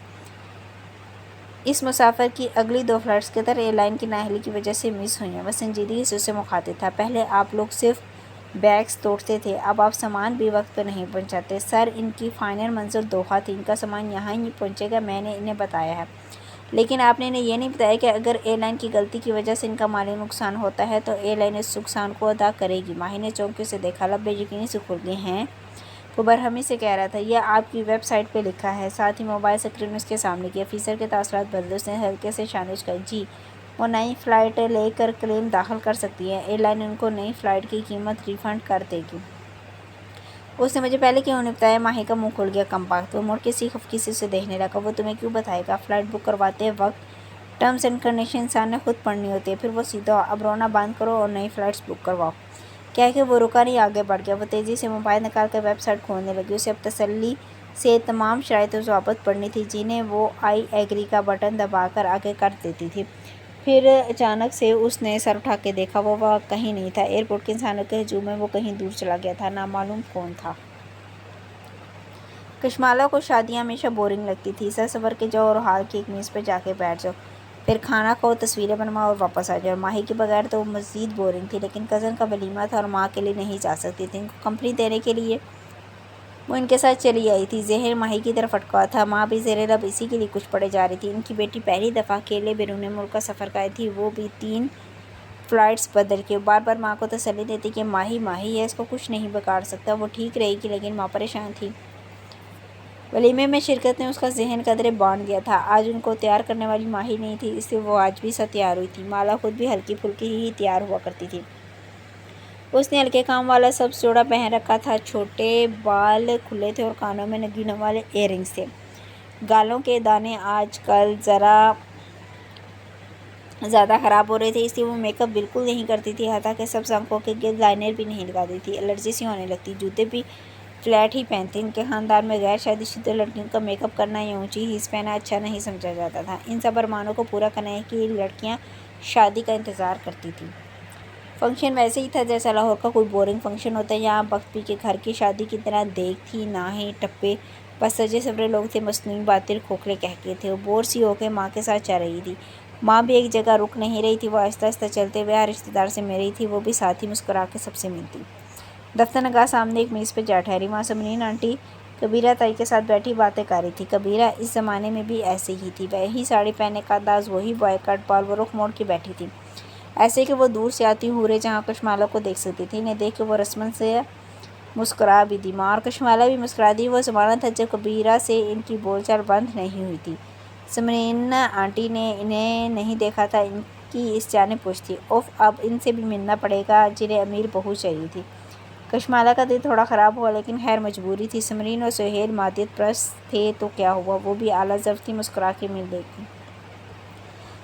A: اس مسافر کی اگلی 2 فلائٹس قطر ایئر لائن کی نااہلی کی وجہ سے مس ہوئی ہیں۔ وہ سنجیدگی سے اسے مخاطب تھا۔ پہلے آپ لوگ صرف بیگز توڑتے تھے، اب آپ سامان بھی وقت پہ نہیں پہنچاتے۔ سر، ان کی فائنل منزل دوحہ تھی، ان کا سامان یہاں ہی پہنچے گا، میں نے انہیں بتایا ہے۔ لیکن آپ نے انہیں یہ نہیں بتایا کہ اگر ایئر لائن کی غلطی کی وجہ سے ان کا مالی نقصان ہوتا ہے تو ایئر لائن اس نقصان کو ادا کرے گی۔ ماہی نے چونک کے اسے دیکھا، لب بے یقینی سے کھل گئے۔ ہیں؟ وہ برہمی سے کہہ رہا تھا، یہ آپ کی ویب سائٹ پہ لکھا ہے۔ ساتھ ہی موبائل اسکرین میں اس کے سامنے کی۔ آفیسر کے تاثرات بدلے، اس نے ہلکے سے شانش کی۔ جی، وہ نئی فلائٹ لے کر کلیم داخل کر سکتی ہے، ایئر لائن ان کو نئی فلائٹ کی قیمت ری فنڈ کر دے گی۔ اس نے مجھے پہلے کیوں نہیں بتایا؟ ماہی کا منہ کھل گیا۔ کم بخت۔ وہ مڑ کے سی خفگی سے اسے دیکھنے لگا۔ وہ تمہیں کیوں بتائے گا؟ فلائٹ بک کرواتے وقت ٹرمز اینڈ کنڈیشن انسان نے خود پڑھنی ہوتی ہے۔ پھر وہ سیدھا ہوا، اب رونا بند کرو اور نئی فلائٹس بک کرواؤ۔ کہہ کے وہ رکا نہیں، آگے بڑھ گیا۔ وہ تیزی سے موبائل نکال کر ویب سائٹ کھولنے لگی۔ اسے اب تسلی سے تمام شرائط و ضوابط پڑھنی تھی جنہیں وہ آئی ایگری کا بٹن دبا کر آگے کر دیتی تھی۔ پھر اچانک سے اس نے سر اٹھا کے دیکھا، وہ وہاں کہیں نہیں تھا۔ ایئرپورٹ کے انسانوں کے ہجوم میں وہ کہیں دور چلا گیا تھا، نامعلوم کون تھا۔ کشمالہ کو شادیاں ہمیشہ بورنگ لگتی تھی۔ سر سنور کے جاؤ اور ہال کی ایک میز پہ جا کے بیٹھ جاؤ، پھر کھانا کھاؤ، تصویریں بنواؤ اور واپس آ جاؤ۔ ماہی کے بغیر تو وہ مزید بورنگ تھی، لیکن کزن کا ولیمہ تھا اور ماں اکیلی نہیں جا سکتی تھی۔ ان کو کمپنی دینے کے لیے وہ ان کے ساتھ چلی آئی تھی۔ ذہن ماہی کی طرف اٹکا ہوا تھا، ماں بھی زیر لب اسی کے لیے کچھ پڑے جا رہی تھی۔ ان کی بیٹی پہلی دفعہ اکیلے بیرون ملک کا سفر کی تھی، وہ بھی 3 فلائٹس بدل کے۔ بار بار ماں کو تسلی دیتی کہ ماہی ماہی ہے، اس کو کچھ نہیں بگاڑ سکتا، وہ ٹھیک رہے گی، لیکن ماں پریشان تھی۔ ولیمے میں شرکت نے اس کا ذہن قدرے باندھ دیا تھا۔ آج ان کو تیار کرنے والی ماہی نہیں تھی، اس لیے وہ آج بھی سا تیار ہوئی تھی۔ مالا خود بھی ہلکی پھلکی ہی تیار ہوا کرتی تھی۔ اس نے ہلکے کام والا سبز جوڑا پہن رکھا تھا، چھوٹے بال کھلے تھے اور کانوں میں نگینوں والے ایئر رنگز تھے۔ گالوں کے دانے آج کل ذرا زیادہ خراب ہو رہے تھے، اس لیے وہ میک اپ بالکل نہیں کرتی تھی، حتیٰ کہ سبز آنکھوں کے گرد لائنر بھی نہیں لگاتی تھی۔ الرجی سی ہونے لگتی۔ جوتے بھی فلیٹ ہی پہنتی۔ ان کے خاندان میں غیر شادی شدہ لڑکیوں کا میک اپ کرنا یا اونچی ہیلز پہننا اچھا نہیں سمجھا جاتا تھا۔ ان سب ارمانوں کو پورا کرنے کے لیے لڑکیاں شادی کا انتظار کرتی تھیں۔ فنکشن ویسے ہی تھا جیسا لاہور کا کوئی بورنگ فنکشن ہوتا ہے۔ یہاں بخت بھی کے گھر کی شادی کی طرح دیگ تھی، ناہیں، ٹپے، بس سجے سورے لوگ تھے، مصنوعی باتیں، کھوکھلے قہقہے تھے۔ وہ بور سی ہو کے ماں کے ساتھ چل رہی تھی۔ ماں بھی ایک جگہ رک نہیں رہی تھی، وہ آہستہ آہستہ چلتے ہوئے ہر رشتہ دار سے مل رہی تھی، وہ بھی ساتھ ہی مسکرا کے سب سے ملتی۔ دفتر نگاہ سامنے ایک میز پہ جا ٹھہری، وہاں سمرین آنٹی کبیرہ تائی کے ساتھ بیٹھی باتیں کر رہی تھی۔ کبیرہ اس زمانے میں بھی ایسے ہی تھی، وہی ساڑی پہننے کا انداز، وہی بوائے کٹ بال، وہ رخ موڑ کے بیٹھی تھی، ایسے کہ وہ دور سے آتی حوریں جہاں کشمالہ کو دیکھ سکتی تھی۔ انہیں دیکھ کے وہ رسماً سے مسکرا بھی دی۔ ماں اور کشمالہ بھی مسکرا دی۔ وہ زمانہ تھا جب کبیرہ سے ان کی بول چال بند نہیں ہوئی تھی، سمرین آنٹی نے انہیں نہیں دیکھا تھا، ان کی اس جانب پوچھ تھی۔ اوف، اب ان سے بھی ملنا پڑے گا جنہیں امیر بہو چاہیے تھی۔ کشمالہ کا دل تھوڑا خراب ہوا، لیکن خیر مجبوری تھی۔ سمرین اور سہیل مادیت پرست تھے تو کیا ہوا، وہ بھی اعلیٰ ظرف تھی، مسکرا کے مل گئی۔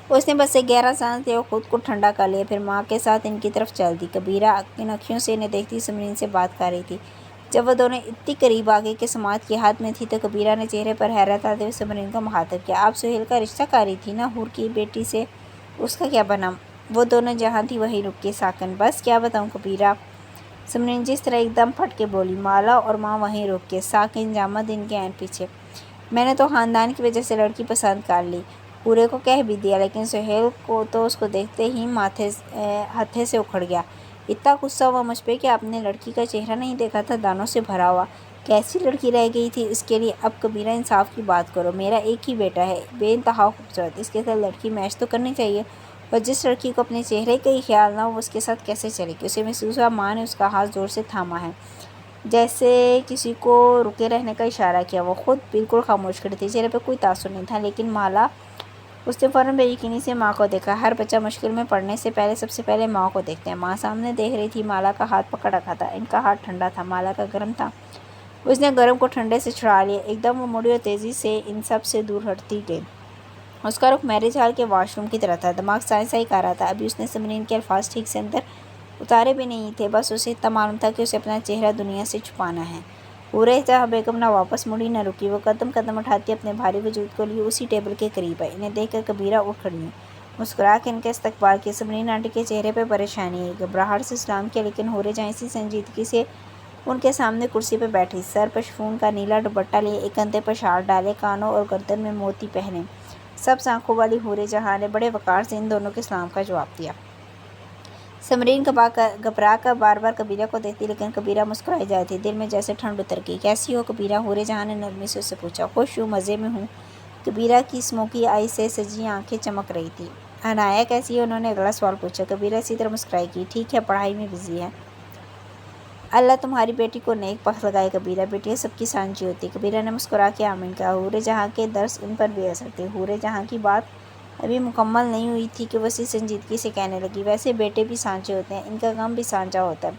A: اس نے بس ایک گہرا سانس لیا اور خود کو ٹھنڈا کر لیا، پھر ماں کے ساتھ ان کی طرف چل دی۔ کبیرہ ان اکھیوں سے انہیں دیکھتی سمرین سے بات کر رہی تھی۔ جب وہ دونوں اتنی قریب آ گئی کہ سماعت کی حد میں تھی تو کبیرہ نے چہرے پر حیرت آتے ہوئے سمرین کو مخاطب کیا، آپ سہیل کا رشتہ کر رہی تھی نا؟ حور کی بیٹی سے اس کا کیا بنا؟ وہ دونوں جہاں تھی وہیں رک گئی۔ ساکن بس کیا بتاؤں کبیرہ، سمرین جس طرح ایک دم پھٹ کے بولی۔ مالا اور ماں وہیں رک گئے، ساکن جامد ان کے عین پیچھے۔ میں نے تو خاندان کی وجہ سے لڑکی پسند کر لی، حورے کو کہہ بھی دیا، لیکن سہیل کو تو اس کو دیکھتے ہی ہتھے سے اکھڑ گیا۔ اتنا غصہ ہوا مجھ پہ کہ آپ نے لڑکی کا چہرہ نہیں دیکھا تھا، دانوں سے بھرا ہوا، کیسی لڑکی رہ گئی تھی اس کے لیے؟ اب کبیرہ انصاف کی بات کرو، میرا ایک ہی بیٹا ہے، بے انتہا خوبصورت، اس کے ساتھ لڑکی میچ تو کرنی چاہیے، اور جس لڑکی کو اپنے چہرے کا ہی خیال نہ ہو وہ اس کے ساتھ کیسے چلے گی؟ اسے محسوس ہوا ماں نے اس کا ہاتھ زور سے تھاما ہے، جیسے کسی کو رکے رہنے کا اشارہ کیا۔ وہ خود بالکل خاموش کھڑی تھی، چہرے پہ کوئی تاثر نہیں تھا، لیکن مالا، اس نے فوراً بے یقینی سے ماں کو دیکھا۔ ہر بچہ مشکل میں پڑنے سے پہلے سب سے پہلے ماں کو دیکھتے ہیں۔ ماں سامنے دیکھ رہی تھی، مالا کا ہاتھ پکڑ رکھا تھا، ان کا ہاتھ ٹھنڈا تھا، مالا کا گرم تھا۔ اس نے گرم کو ٹھنڈے سے چھڑا لیا، ایک دم وہ مڑی اور تیزی سے ان سب سے دور ہٹتی گئی۔ اس کا رخ میرج ہال کے واش روم کی طرف تھا، دماغ سائیں سائیں کر رہا تھا۔ ابھی اس نے سمرین کے الفاظ ٹھیک سے اندر اتارے بھی نہیں تھے، بس اسے اتنا معلوم تھا کہ اسے اپنا چہرہ دنیا سے چھپانا ہے۔ حورِ جہاں بیگم نہ واپس مڑی نہ رکی، وہ قدم قدم اٹھاتی اپنے بھاری وجود کو لیے اسی ٹیبل کے قریب آئی۔ انہیں دیکھ کر کبیرہ اٹھ کھڑی ہوئی، مسکرا کے ان کا استقبال کیا۔ سمرین آنٹی کے چہرے پہ پریشانی آئی، گھبراہٹ سے سلام کیا، لیکن حورِ جہاں اسی سنجیدگی سے ان کے سامنے کرسی پہ بیٹھی، سر پر شفون کا نیلا دوپٹہ لیے، ایک کندھے پر شال ڈالے، کانوں اور گردن میں موتی پہنے، سبز آنکھوں والی حورِ جہاں نے بڑے وقار سے ان دونوں کے سلام کا جواب دیا۔ سمرین گھبرا کر بار بار کبیرہ کو دیکھتی، لیکن کبیرہ مسکرائی جا رہی تھی، دل میں جیسے ٹھنڈ اتر گئی۔ کیسی ہو کبیرہ؟ حورِ جہاں نے نرمی سے اس سے پوچھا۔ خوش ہوں، مزے میں ہوں۔ کبیرہ کی اسموکی آئی سے سجی آنکھیں چمک رہی تھیں۔ عنایہ کیسی ہے؟ انہوں نے اگلا سوال پوچھا۔ کبیرہ اسی طرح مسکرائی کی، ٹھیک ہے، پڑھائی میں بزی ہے۔ اللہ تمہاری بیٹی کو نیک بخت لگائے کبیرہ، بیٹیاں سب کی سانجی ہوتی۔ کبیرہ نے مسکرا کے آمین کہا۔ حورِ جہاں کے درس ان پر بے اثر تھے۔ حورِ جہاں کی بات ابھی مکمل نہیں ہوئی تھی کہ وہ اسی سنجیدگی سے کہنے لگی، ویسے بیٹے بھی سانجے ہوتے ہیں، ان کا غم بھی سانجا ہوتا ہے۔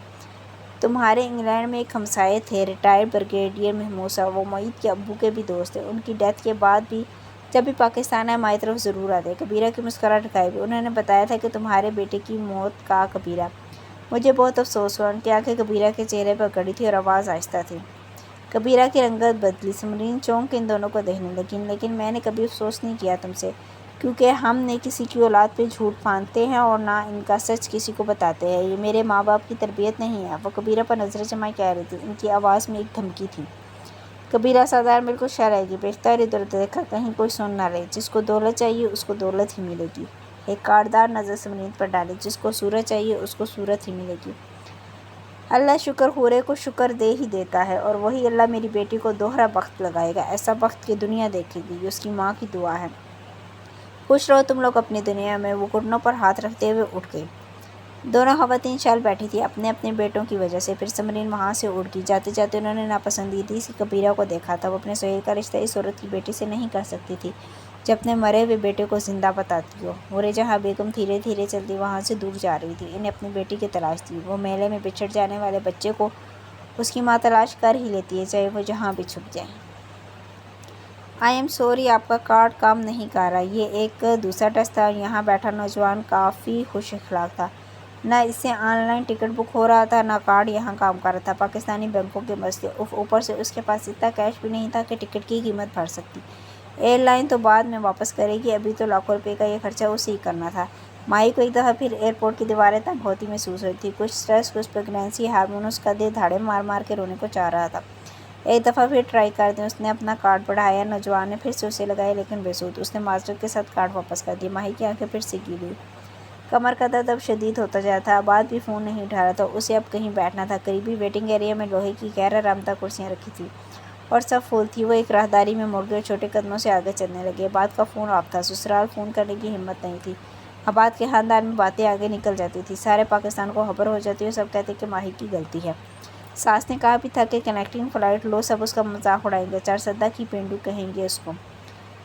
A: تمہارے انگلینڈ میں ایک ہمسائے تھے، ریٹائرڈ بریگیڈیئر محمود صاحب، وہ معید کے ابو کے بھی دوست تھے، ان کی ڈیتھ کے بعد بھی جب بھی پاکستان آئے ہماری طرف ضرور آتے۔ کبیرہ کی مسکراہٹ غائب ہوئی۔ انہوں نے بتایا تھا کہ تمہارے بیٹے کی موت کا؟ کبیرہ، مجھے بہت افسوس ہوا۔ ان کی آنکھیں کبیرہ کے چہرے پر گڑی تھی اور آواز آہستہ تھی۔ کبیرہ کی رنگت بدلی، سمرین چونک کے ان دونوں کو دیکھنے لگی۔ لیکن میں نے کبھی افسوس نہیں کیا تم سے، کیونکہ ہم نہ کسی کی اولاد پہ جھوٹ باندھتے ہیں اور نہ ان کا سچ کسی کو بتاتے ہیں، یہ میرے ماں باپ کی تربیت نہیں ہے۔ وہ کبیرہ پر نظریں جمائے کہہ رہی تھی، ان کی آواز میں ایک دھمکی تھی۔ کبیرہ سردار بالکل شرح گی، بہتر ادھر دیکھا کہیں کوئی سن نہ لے، جس کو دولت چاہیے اس کو دولت ہی ملے گی۔ ایک کاٹدار نظر سمرین پر ڈالی، جس کو صورت چاہیے اس کو صورت ہی ملے گی۔ اللہ شکر حورے کو شکر دے ہی دیتا ہے، اور وہی اللہ میری بیٹی کو دوہرا بخت لگائے گا، ایسا بخت کہ دنیا دیکھے گی، یہ اس کی ماں کی دعا ہے۔ خوش رہو تم لوگ اپنی دنیا میں۔ وہ گھٹنوں پر ہاتھ رکھتے ہوئے اٹھ گئی۔ دونوں خواتین چل بیٹھی تھیں، اپنے اپنے بیٹوں کی وجہ سے۔ پھر سمرین وہاں سے اٹھ گئی۔ جاتے جاتے انہوں نے ناپسندیدگی سے کبیرہ کو دیکھا تھا۔ وہ اپنے سہیل کا رشتہ اس عورت کی بیٹی سے نہیں کر سکتی تھی جو اپنے مرے ہوئے بیٹے کو زندہ بتاتی ہو۔ حورِ جہاں بیگم دھیرے دھیرے چلتی وہاں سے دور جا رہی تھی، انہیں اپنی بیٹی کی تلاش تھی۔ وہ میلے میں بچھڑ جانے والے بچے کو اس کی ماں تلاش کر ہی لیتی ہے، چاہے وہ جہاں بھی چھپ جائے۔ آئی ایم سوری، آپ کا کارڈ کام نہیں کر رہا۔ یہ ایک دوسرا ٹیسٹ تھا۔ یہاں بیٹھا نوجوان کافی خوش اخلاق تھا، نہ اس سے آن لائن ٹکٹ بک ہو رہا تھا، نہ کارڈ یہاں کام کر رہا تھا۔ پاکستانی بینکوں کے مسئلے، اوپر سے اس کے پاس اتنا کیش بھی نہیں تھا کہ ٹکٹ کی قیمت بھر سکتی۔ ایئر لائن تو بعد میں واپس کرے گی، ابھی تو لاکھوں روپے کا یہ خرچہ اسے ہی کرنا تھا۔ ماہی کو ایک دفعہ پھر ایئرپورٹ کی دیواریں تنگ ہوتی محسوس ہوئی تھی، کچھ سٹریس، کچھ پریگنینسی ہارمون، اس کا دل دھاڑے مار مار کے رونے کو چاہ رہا تھا۔ ایک دفعہ پھر ٹرائی کر دیں۔ اس نے اپنا کارڈ بڑھایا، نوجوان نے پھر سے اسے لگایا، لیکن بے سود۔ اس نے معذرت کے ساتھ کارڈ واپس کر دیا۔ ماہی کی آنکھیں پھر سے گیلی ہوئی، کمر کا درد اب شدید ہوتا جا رہا تھا، آباد بھی فون نہیں اٹھا رہا تھا۔ اسے اب کہیں بیٹھنا تھا۔ قریبی ویٹنگ ایریا میں لوہے کی غیر آرامدہ کرسیاں رکھی تھیں اور سب فل تھی۔ وہ ایک راہداری میں مڑ گئے اور چھوٹے قدموں سے آگے چلنے لگے۔ آباد کا فون آف تھا، سسرال فون کرنے کی ہمت نہیں تھی۔ آباد کے خاندان میں باتیں آگے نکل جاتی تھیں، سارے پاکستان کو خبر ہو جاتی اور سب کہتے کہ ماہی کی غلطی ہے۔ ساس نے کہا بھی تھا کہ کنیکٹنگ فلائٹ لو، سب اس کا مذاق اڑائیں گے، چارسدہ کی پینڈو کہیں گے اس کو۔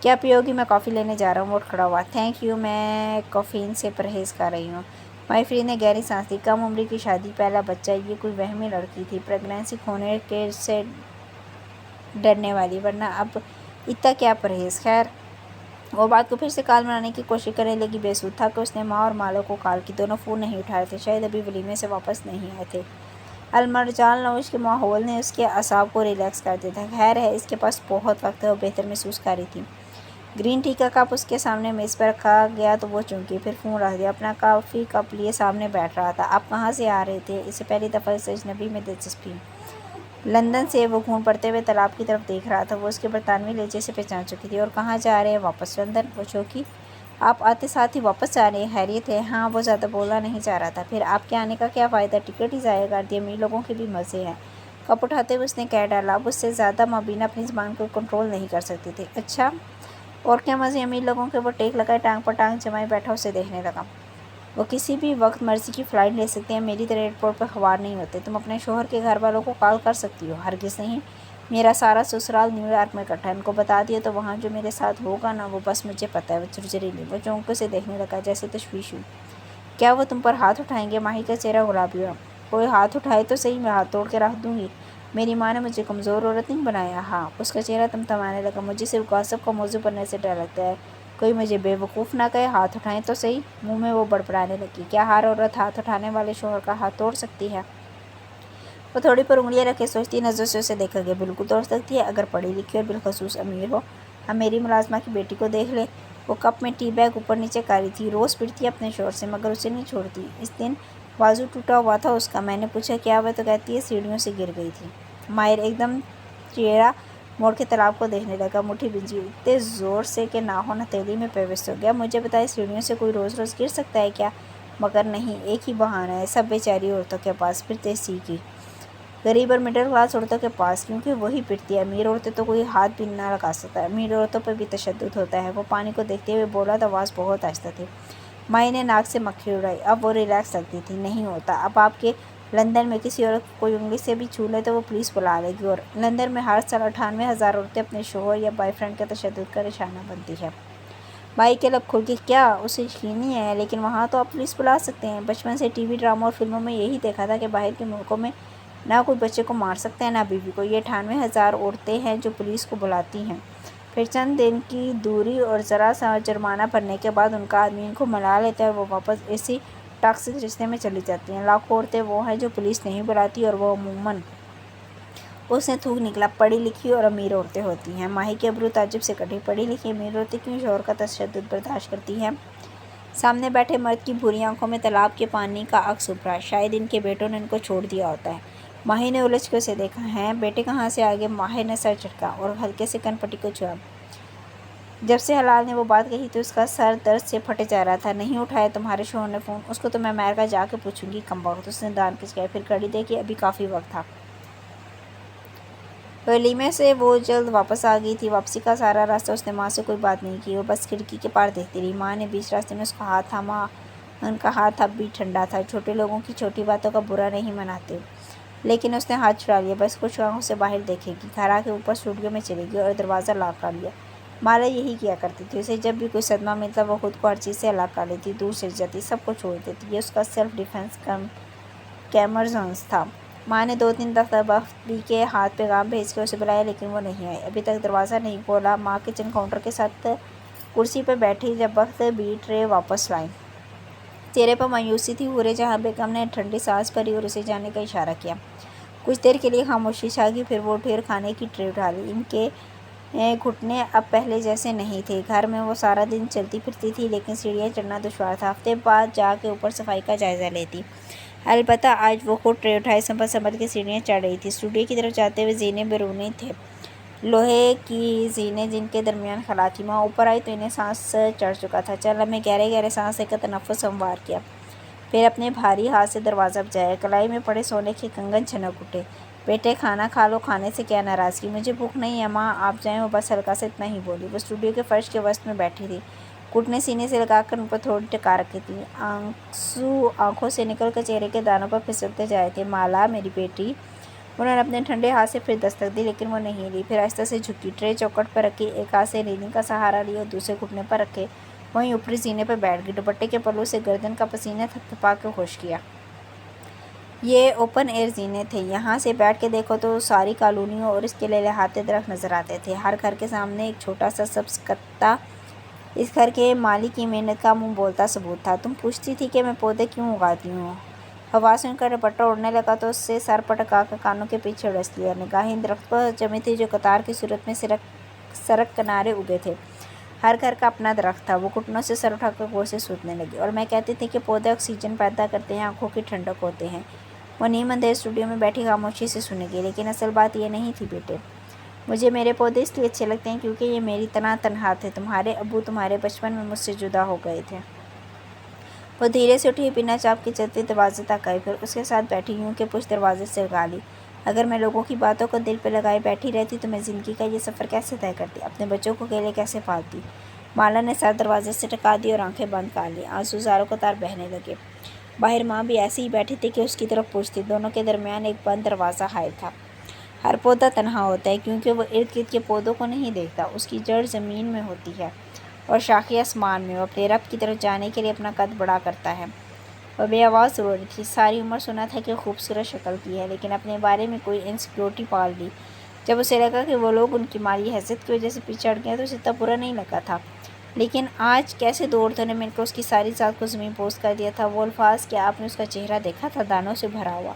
A: کیا پیو گی؟ میں کافی لینے جا رہا ہوں۔ وہ کھڑا ہوا۔ تھینک یو، میں کافین سے پرہیز کر رہی ہوں۔ مائی فرینڈ نے گہری سانس لی۔ کم عمری کی شادی، پہلا بچہ، یہ کوئی وہمی لڑکی تھی پریگنینسی کھونے کے سے ڈرنے والی، ورنہ اب اتنا کیا پرہیز۔ خیر، وہ بات کو پھر سے کال بنانے کی کوشش کرنے لگی۔ بے سود تھا کہ اس نے ماں اور مالو کو کال کی، دونوں فون نہیں اٹھا رہے تھے، شاید ابھی ولیمے سے واپس نہیں آئے تھے۔ المرجان لونج کے ماحول نے اس کے اعصاب کو ریلیکس کر دیا تھا۔ خیر ہے، اس کے پاس بہت وقت ہے، وہ بہتر محسوس کر رہی تھی۔ گرین ٹی کا کپ اس کے سامنے میز پر رکھا گیا تو وہ چونکی، پھر فون رکھ دیا، اپنا کافی کپ لیے سامنے بیٹھ رہا تھا۔ آپ کہاں سے آ رہے تھے؟ اسے پہلی دفعہ اس اجنبی میں دلچسپی۔ لندن سے۔ وہ گھون پڑتے ہوئے تالاب کی طرف دیکھ رہا تھا، وہ اس کے برطانوی لہجے سے پہچان چکی تھی۔ اور کہاں جا رہے ہیں؟ واپس لندن۔ وہ چونکی۔ آپ آتے ساتھ ہی واپس جا رہے ہیں؟ خیریت ہے؟ ہاں، وہ زیادہ بولنا نہیں چاہ رہا تھا۔ پھر آپ کے آنے کا کیا فائدہ؟ ٹکٹ ہی ضائع کر دیا، امیر لوگوں کے بھی مزے ہیں۔ کپ اٹھاتے ہوئے اس نے کہہ ڈالا۔ اب اس سے زیادہ مبینہ اپنی زبان کو کنٹرول نہیں کر سکتی تھی۔ اچھا، اور کیا مزے امیر لوگوں کے؟ وہ ٹیک لگائے ٹانگ پر ٹانگ جمائے بیٹھا اسے دیکھنے لگا۔ وہ کسی بھی وقت مرضی کی فلائٹ لے سکتے ہیں، میری طرح ایئرپورٹ پر خوار نہیں ہوتے۔ تم اپنے شوہر کے گھر والوں کو کال کر سکتی ہو؟ ہرگز نہیں، میرا سارا سسرال نیو یارک میں اکٹھا ہے، ان کو بتا دیا تو وہاں جو میرے ساتھ ہوگا نا، وہ بس مجھے پتہ ہے۔ وہ جھرجھری لی۔ وہ چونکے سے دیکھنے لگا جیسے تشویش ہوئی۔ کیا وہ تم پر ہاتھ اٹھائیں گے؟ ماہی کا چہرہ گلابی ہوا۔ کوئی ہاتھ اٹھائے تو صحیح، میں ہاتھ توڑ کے رکھ دوں گی۔ میری ماں نے مجھے کمزور عورت نہیں بنایا۔ ہاں، اس کا چہرہ تمتمانے لگا۔ مجھے صرف گاسپ کا موضوع بننے سے ڈر لگتا ہے، کوئی مجھے بے وقوف نہ کہے۔ ہاتھ اٹھائیں تو صحیح۔ منہ میں وہ بڑبڑانے لگی۔ کیا ہر عورت ہاتھ اٹھانے والے شوہر کا ہاتھ توڑ سکتی ہے؟ وہ تھوڑی پر انگلیاں رکھے سوچتی نظروں سے اسے دیکھا گیا۔ بالکل توڑ سکتی ہے، اگر پڑھی لکھی اور بالخصوص امیر ہو۔ ہم میری ملازمہ کی بیٹی کو دیکھ لیں، وہ کپ میں ٹی بیگ اوپر نیچے کر رہی تھی۔ روز پڑتی ہے اپنے شوہر سے، مگر اسے نہیں چھوڑتی۔ اس دن بازو ٹوٹا ہوا تھا اس کا۔ میں نے پوچھا کیا ہوا تو کہتی ہے سیڑھیوں سے گر گئی تھی۔ ماہر ایک دم چہرہ موڑ کے تالاب کو دیکھنے لگا، مٹھی بھیجی اتنے زور سے کہ ناخن ہتھیلی میں پیوست ہو گیا۔ مجھے بتائے، سیڑھیوں سے کوئی روز روز گر سکتا ہے کیا؟ مگر نہیں، ایک ہی بہانہ ہے سب بیچاری عورتوں کے پاس، پھرتے سیکھی غریب اور مڈل کلاس عورتوں کے پاس، کیونکہ وہی پڑتی ہے۔ امیر عورتیں تو کوئی ہاتھ بھی نہ لگا سکتا۔ امیر عورتوں پر بھی تشدد ہوتا ہے۔ وہ پانی کو دیکھتے ہوئے بولا تو آواز بہت آہستہ تھی۔ مائی نے ناک سے مکھی اڑائی۔ اب وہ ریلیکس لگتی تھی۔ نہیں ہوتا۔ اب آپ کے لندن میں کسی عورت کو کوئی انگلی سے بھی چھو لے تو وہ پولیس بلا لے گی، اور لندن میں ہر سال 98,000 عورتیں اپنے شوہر یا بوائے فرینڈ کے تشدد کا نشانہ بنتی ہیں۔ مائی کے لب کھل گئے۔ کیا؟ اسے یقین نہیں آیا۔ لیکن وہاں تو آپ پولیس بلا سکتے ہیں۔ بچپن سے ٹی وی ڈراموں اور فلموں میں یہی دیکھا تھا کہ باہر کے ملکوں میں نہ کوئی بچے کو مار سکتا ہے، نہ بیوی کو۔ یہ 98,000 عورتیں ہیں جو پولیس کو بلاتی ہیں، پھر چند دن کی دوری اور ذرا سا جرمانہ بھرنے کے بعد ان کا آدمی ان کو ملا لیتا ہے اور وہ واپس اسی ٹاکسک رشتے میں چلی جاتی ہیں۔ لاکھوں عورتیں وہ ہیں جو پولیس نہیں بلاتی، اور وہ عموماً، اس نے تھوک نکلا، پڑھی لکھی اور امیر عورتیں ہوتی ہیں۔ ماہی کے ابرو تعجب سے کٹے۔ پڑھی لکھی امیر عورتیں کیوں شوہر کا تشدد برداشت کرتی ہیں؟ سامنے بیٹھے مرد کی بھوری آنکھوں میں تالاب کے پانی کا عکس ابھرا۔ شاید ان کے بیٹوں نے ان کو چھوڑ دیا ہوتا ہے۔ ماہی نے الجھ کے اسے دیکھا۔ ہیں، بیٹے کہاں سے آ گئے؟ ماہر نے سر جھٹکا اور ہلکے سے کن پٹی کو چھویا۔ جب سے حلال نے وہ بات کہی تو اس کا سر درد سے پھٹے جا رہا تھا۔ نہیں اٹھایا تمہارے شوہر نے فون؟ اس کو تو میں امریکہ جا کے پوچھوں گی، کم وقت۔ اس نے دان کھچکائے، پھر گھڑی دیکھی، ابھی کافی وقت تھا۔ ولیمے سے وہ جلد واپس آ گئی تھی۔ واپسی کا سارا راستہ اس نے ماں سے کوئی بات نہیں کی، وہ بس کھڑکی کے پار دیکھتی رہی۔ ماں نے بیچ راستے میں اس کا ہاتھ تھاما۔ ان کا ہاتھ اب بھی ٹھنڈا تھا۔ چھوٹے لوگوں کی چھوٹی باتوں کا برا نہیں مناتے، لیکن اس نے ہاتھ چھڑا لیا۔ بس کچھ آنکھوں سے باہر دیکھے گی، گھر آ کے اوپر اسٹوڈیو میں چلی گئی اور دروازہ لاک کر لیا۔ مالا یہی کیا کرتی تھی، اسے جب بھی کوئی صدمہ ملتا وہ خود کو ہر چیز سے الگ کر لیتی، دور چلی جاتی، سب کو چھوڑ دیتی۔ یہ اس کا سیلف ڈیفینس کیمرزونز تھا۔ ماں نے 2-3 دفعہ بخت کے ہاتھ پیغام بھیج کے اسے بلایا، لیکن وہ نہیں آئی۔ ابھی تک دروازہ نہیں کھولا۔ ماں کچن کاؤنٹر کے ساتھ کرسی پہ بیٹھی جب بخت بھی ٹرے واپس لائی۔ چہرے پر مایوسی تھی۔ حورِ جہاں بیگم نے ٹھنڈی سانس بھری اور اسے جانے کا اشارہ کیا۔ کچھ دیر کے لیے خاموشی چھا گئی، پھر وہ اٹھی اور کھانے کی ٹرے اٹھا لی۔ ان کے گھٹنے اب پہلے جیسے نہیں تھے۔ گھر میں وہ سارا دن چلتی پھرتی تھی، لیکن سیڑھیاں چڑھنا دشوار تھا۔ ہفتے بعد جا کے اوپر صفائی کا جائزہ لیتی۔ البتہ آج وہ خود ٹرے اٹھائے سنبھل سنبھل کے سیڑھیاں چڑھ رہی تھی۔ اسٹوڈیو کی طرف جاتے ہوئے زینے بیرونی تھے، لوہے کی زینے جن کے درمیان خلا تھی۔ ماں اوپر آئی تو انہیں سانس چڑھ چکا تھا۔ چل اب میں گہرے گہرے سانس لے کر تنفس ہموار کیا، پھر اپنے بھاری ہاتھ سے دروازہ بجایا۔ کلائی میں پڑے سونے کے کنگن چھنک اٹھے۔ بیٹے کھانا کھا لو، کھانے سے کیا ناراضگی؟ مجھے بھوک نہیں ہے ماں، آپ جائیں۔ وہ بس ہلکا سا اتنا ہی بولی۔ وہ اسٹوڈیو کے فرش کے وسط میں بیٹھی تھی، گھٹنے سینے سے لگا کر ان پر تھوڑی ٹکا رکھی تھی۔ آنسو آنکھوں سے نکل کر چہرے کے دانوں پر پھسلتے جا رہے تھے۔ مالا، میری بیٹی، انہوں نے اپنے ٹھنڈے ہاتھ سے پھر دستک دی لیکن وہ نہیں لی۔ پھر آہستہ سے جھکی، ٹرے چوکھٹ پر رکھی، ایک ہاتھ سے ریلنگ کا سہارا لیا اور دوسرے گھٹنے پر رکھے وہیں اوپری زینے پر بیٹھ گئی۔ دوپٹے کے پلو سے گردن کا پسینہ تھپتھپا کے خشک کیا۔ یہ اوپن ایئر زینے تھے، یہاں سے بیٹھ کے دیکھو تو ساری کالونیوں اور اس کے لہلہاتے درخت نظر آتے تھے۔ ہر گھر کے سامنے ایک چھوٹا سا سبز کتا اس گھر کے مالک کی محنت کا منہ بولتا ثبوت تھا۔ تم پوچھتی تھی کہ میں پودے کیوں اگاتی ہوں؟ ہوا سن کر دوپٹہ اڑنے لگا تو اس سے سر پٹکا کر کانوں کے پیچھے ڈس لیا۔ نگاہیں ان درختوں پر جمی تھی جو قطار کی صورت میں سڑک کنارے اگے تھے۔ ہر گھر کا اپنا درخت تھا۔ وہ گھٹنوں سے سر اٹھا کر غور سے سوچنے لگی۔ اور میں کہتی تھی کہ پودے آکسیجن پیدا کرتے ہیں، آنکھوں کی ٹھنڈک ہوتے ہیں۔ وہ نیم اندھیرے اسٹوڈیو میں بیٹھی خاموشی سے سنے گی۔ لیکن اصل بات یہ نہیں تھی بیٹے، مجھے میرے پودے اس لیے اچھے لگتے ہیں کیونکہ یہ میری طرح تنہا تھے۔ تمہارے ابو تمہارے بچپن میں مجھ سے جدا ہو گئے تھے۔ وہ دھیرے سے اٹھی، بنا چاپ کے چلتے دروازے تک آئی، پھر اس کے ساتھ بیٹھی یوں کہ پشت دروازے سے لگا لی۔ اگر میں لوگوں کی باتوں کو دل پہ لگائے بیٹھی رہتی تو میں زندگی کا یہ سفر کیسے طے کرتی، اپنے بچوں کو اکیلے کیسے پالتی؟ مالا نے سر دروازے سے ٹکا دی اور آنکھیں بند کر لیں۔ آنسو زاروں قطار بہنے لگے۔ باہر ماں بھی ایسے ہی بیٹھی تھی کہ اس کی طرف پوچھتی۔ دونوں کے درمیان ایک بند دروازہ حائل تھا۔ ہر پودا تنہا ہوتا ہے کیونکہ وہ ارد گرد کے پودوں کو نہیں دیکھتا۔ اس کی جڑ زمین میں ہوتی ہے اور شاخیں آسمان میں۔ وہ اپنے رب کی طرف جانے کے لیے اپنا قد بڑا کرتا ہے۔ وہ بے آواز رو رہی تھی۔ ساری عمر سنا تھا کہ خوبصورت شکل کی ہے، لیکن اپنے بارے میں کوئی انسیکیورٹی پال لی۔ جب اسے لگا کہ وہ لوگ ان کی مالی حیثیت کی وجہ سے پیچھے ہٹ گئے تو اسے تب برا نہیں لگا تھا، لیکن آج کیسے دو عورتوں نے مل کر اس کی ساری ذات کو زمین پوست کر دیا تھا۔ وہ الفاظ، کیا آپ نے اس کا چہرہ دیکھا تھا، دانوں سے بھرا ہوا،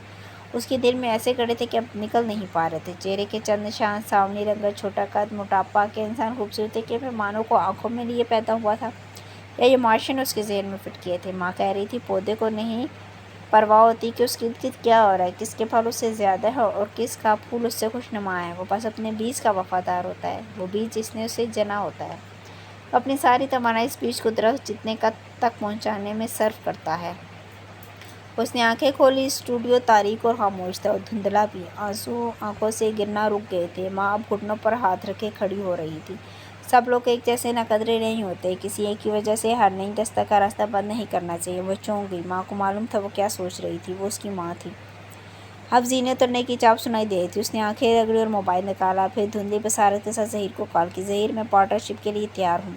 A: اس کے دل میں ایسے گڑے تھے کہ اب نکل نہیں پا رہے تھے۔ چہرے کے چند نشان، ساونی رنگت، چھوٹا قد، موٹاپا۔ کیا انسان خوبصورتی کے مہمانوں کو آنکھوں میں لیے پیدا ہوا تھا یا یہ مارشین اس کے ذہن میں فٹ کیے تھے؟ ماں کہہ رہی تھی پودے کو نہیں پرواہ ہوتی کہ اس کے ارد گرد کیا ہو رہا ہے، کس کے پھل اس سے زیادہ ہے اور کس کا پھول اس سے خوشنما ہے۔ وہ بس اپنے بیج کا وفادار ہوتا ہے، وہ بیج جس نے اسے جنا ہوتا ہے۔ وہ اپنی ساری توانائی اس بیج کو درخت جتنے قد تک پہنچانے میں صرف کرتا ہے۔ اس نے آنکھیں کھولی۔ اسٹوڈیو تاریک اور خاموش تھا اور دھندلا بھی۔ آنسو آنکھوں سے گرنا رک گئے تھے۔ ماں اب گھٹنوں پر ہاتھ رکھے کھڑی ہو رہی تھی۔ سب لوگ ایک جیسے نہ قدرے نہیں ہوتے، کسی ایک کی وجہ سے ہر نئی دستک کا راستہ بند نہیں کرنا چاہیے۔ وہ چونک گئی۔ ماں کو معلوم تھا وہ کیا سوچ رہی تھی، وہ اس کی ماں تھی۔ اب زینے اترنے کی چاپ سنائی دے رہی تھی۔ اس نے آنکھیں رگڑی اور موبائل نکالا، پھر دھندلی بصارت کے ساتھ ظہیر کو کال کی۔ ظہیر، میں پارٹنرشپ کے لیے تیار ہوں۔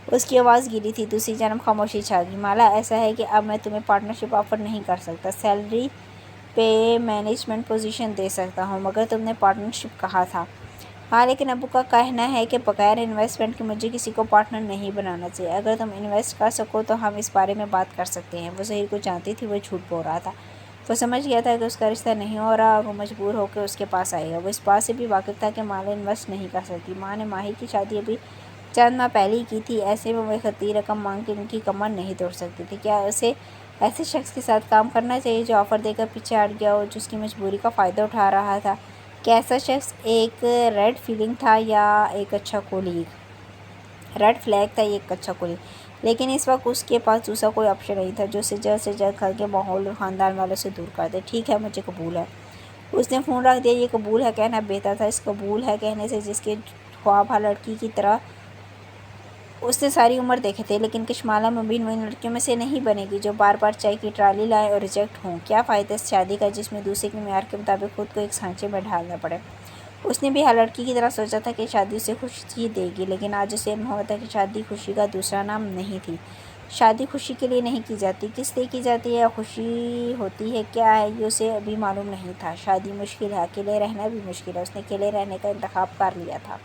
A: اس کی آواز گیلی تھی۔ دوسری جانب خاموشی چھا گئی۔ مالا، ایسا ہے کہ اب میں تمہیں پارٹنرشپ آفر نہیں کر سکتا، سیلری پہ مینجمنٹ پوزیشن دے سکتا ہوں، مگر تم نے پارٹنرشپ کہا تھا۔ ہاں، لیکن ابو کا کہنا ہے کہ بغیر انویسٹمنٹ کے مجھے کسی کو پارٹنر نہیں بنانا چاہیے۔ اگر تم انویسٹ کر سکو تو ہم اس بارے میں بات کر سکتے ہیں۔ وہ ظہیر کو جانتی تھی، وہ جھوٹ بول رہا تھا۔ وہ سمجھ گیا تھا کہ اس کا رشتہ نہیں ہو رہا اور وہ مجبور ہو کے اس کے پاس آئے گا۔ وہ اس بات سے بھی واقف تھا کہ مالا انویسٹ نہیں کر سکتی۔ ماں نے ماہی کی شادی ابھی چند ماہ پہلے ہی کی تھی، ایسے میں وہ ایک حقیر رقم مانگ کے ان کی کمر نہیں توڑ سکتی تھی۔ کیا اسے ایسے شخص کے ساتھ کام کرنا چاہیے جو آفر دے کر پیچھے ہٹ گیا ہو، جو اس کی مجبوری کا فائدہ اٹھا رہا تھا؟ کیا ایسا شخص ایک ریڈ فلیگ تھا یا ایک اچھا کولیگ؟ ریڈ فلیگ تھا یا ایک اچھا کولیگ؟ لیکن اس وقت اس کے پاس دوسرا کوئی آپشن نہیں تھا جو اسے جلد سے جلد گھر کے ماحول اور خاندان والوں سے دور کر دے۔ ٹھیک ہے، مجھے قبول ہے۔ اس نے فون رکھ دیا۔ یہ قبول ہے کہنا بہتر تھا اس قبول ہے کہنے سے جس کے خواب ہر لڑکی کی طرح اس نے ساری عمر دیکھے تھے، لیکن کشمالہ مبین وہ ان لڑکیوں میں سے نہیں بنے گی جو بار بار چائے کی ٹرالی لائیں اور ریجیکٹ ہوں۔ کیا فائدہ اس شادی کا جس میں دوسرے کے معیار کے مطابق خود کو ایک سانچے میں ڈھالنا پڑے؟ اس نے بھی ہر لڑکی کی طرح سوچا تھا کہ شادی اسے خوشی دے گی، لیکن آج اسے علم ہوا تھا کہ شادی خوشی کا دوسرا نام نہیں تھی۔ شادی خوشی کے لیے نہیں کی جاتی، کس لیے کی جاتی ہے؟ خوشی ہوتی ہے کیا ہے یہ اسے ابھی معلوم نہیں تھا۔ شادی مشکل ہے، اکیلے رہنا بھی مشکل ہے۔ اس نے اکیلے رہنے کا انتخاب کر لیا تھا۔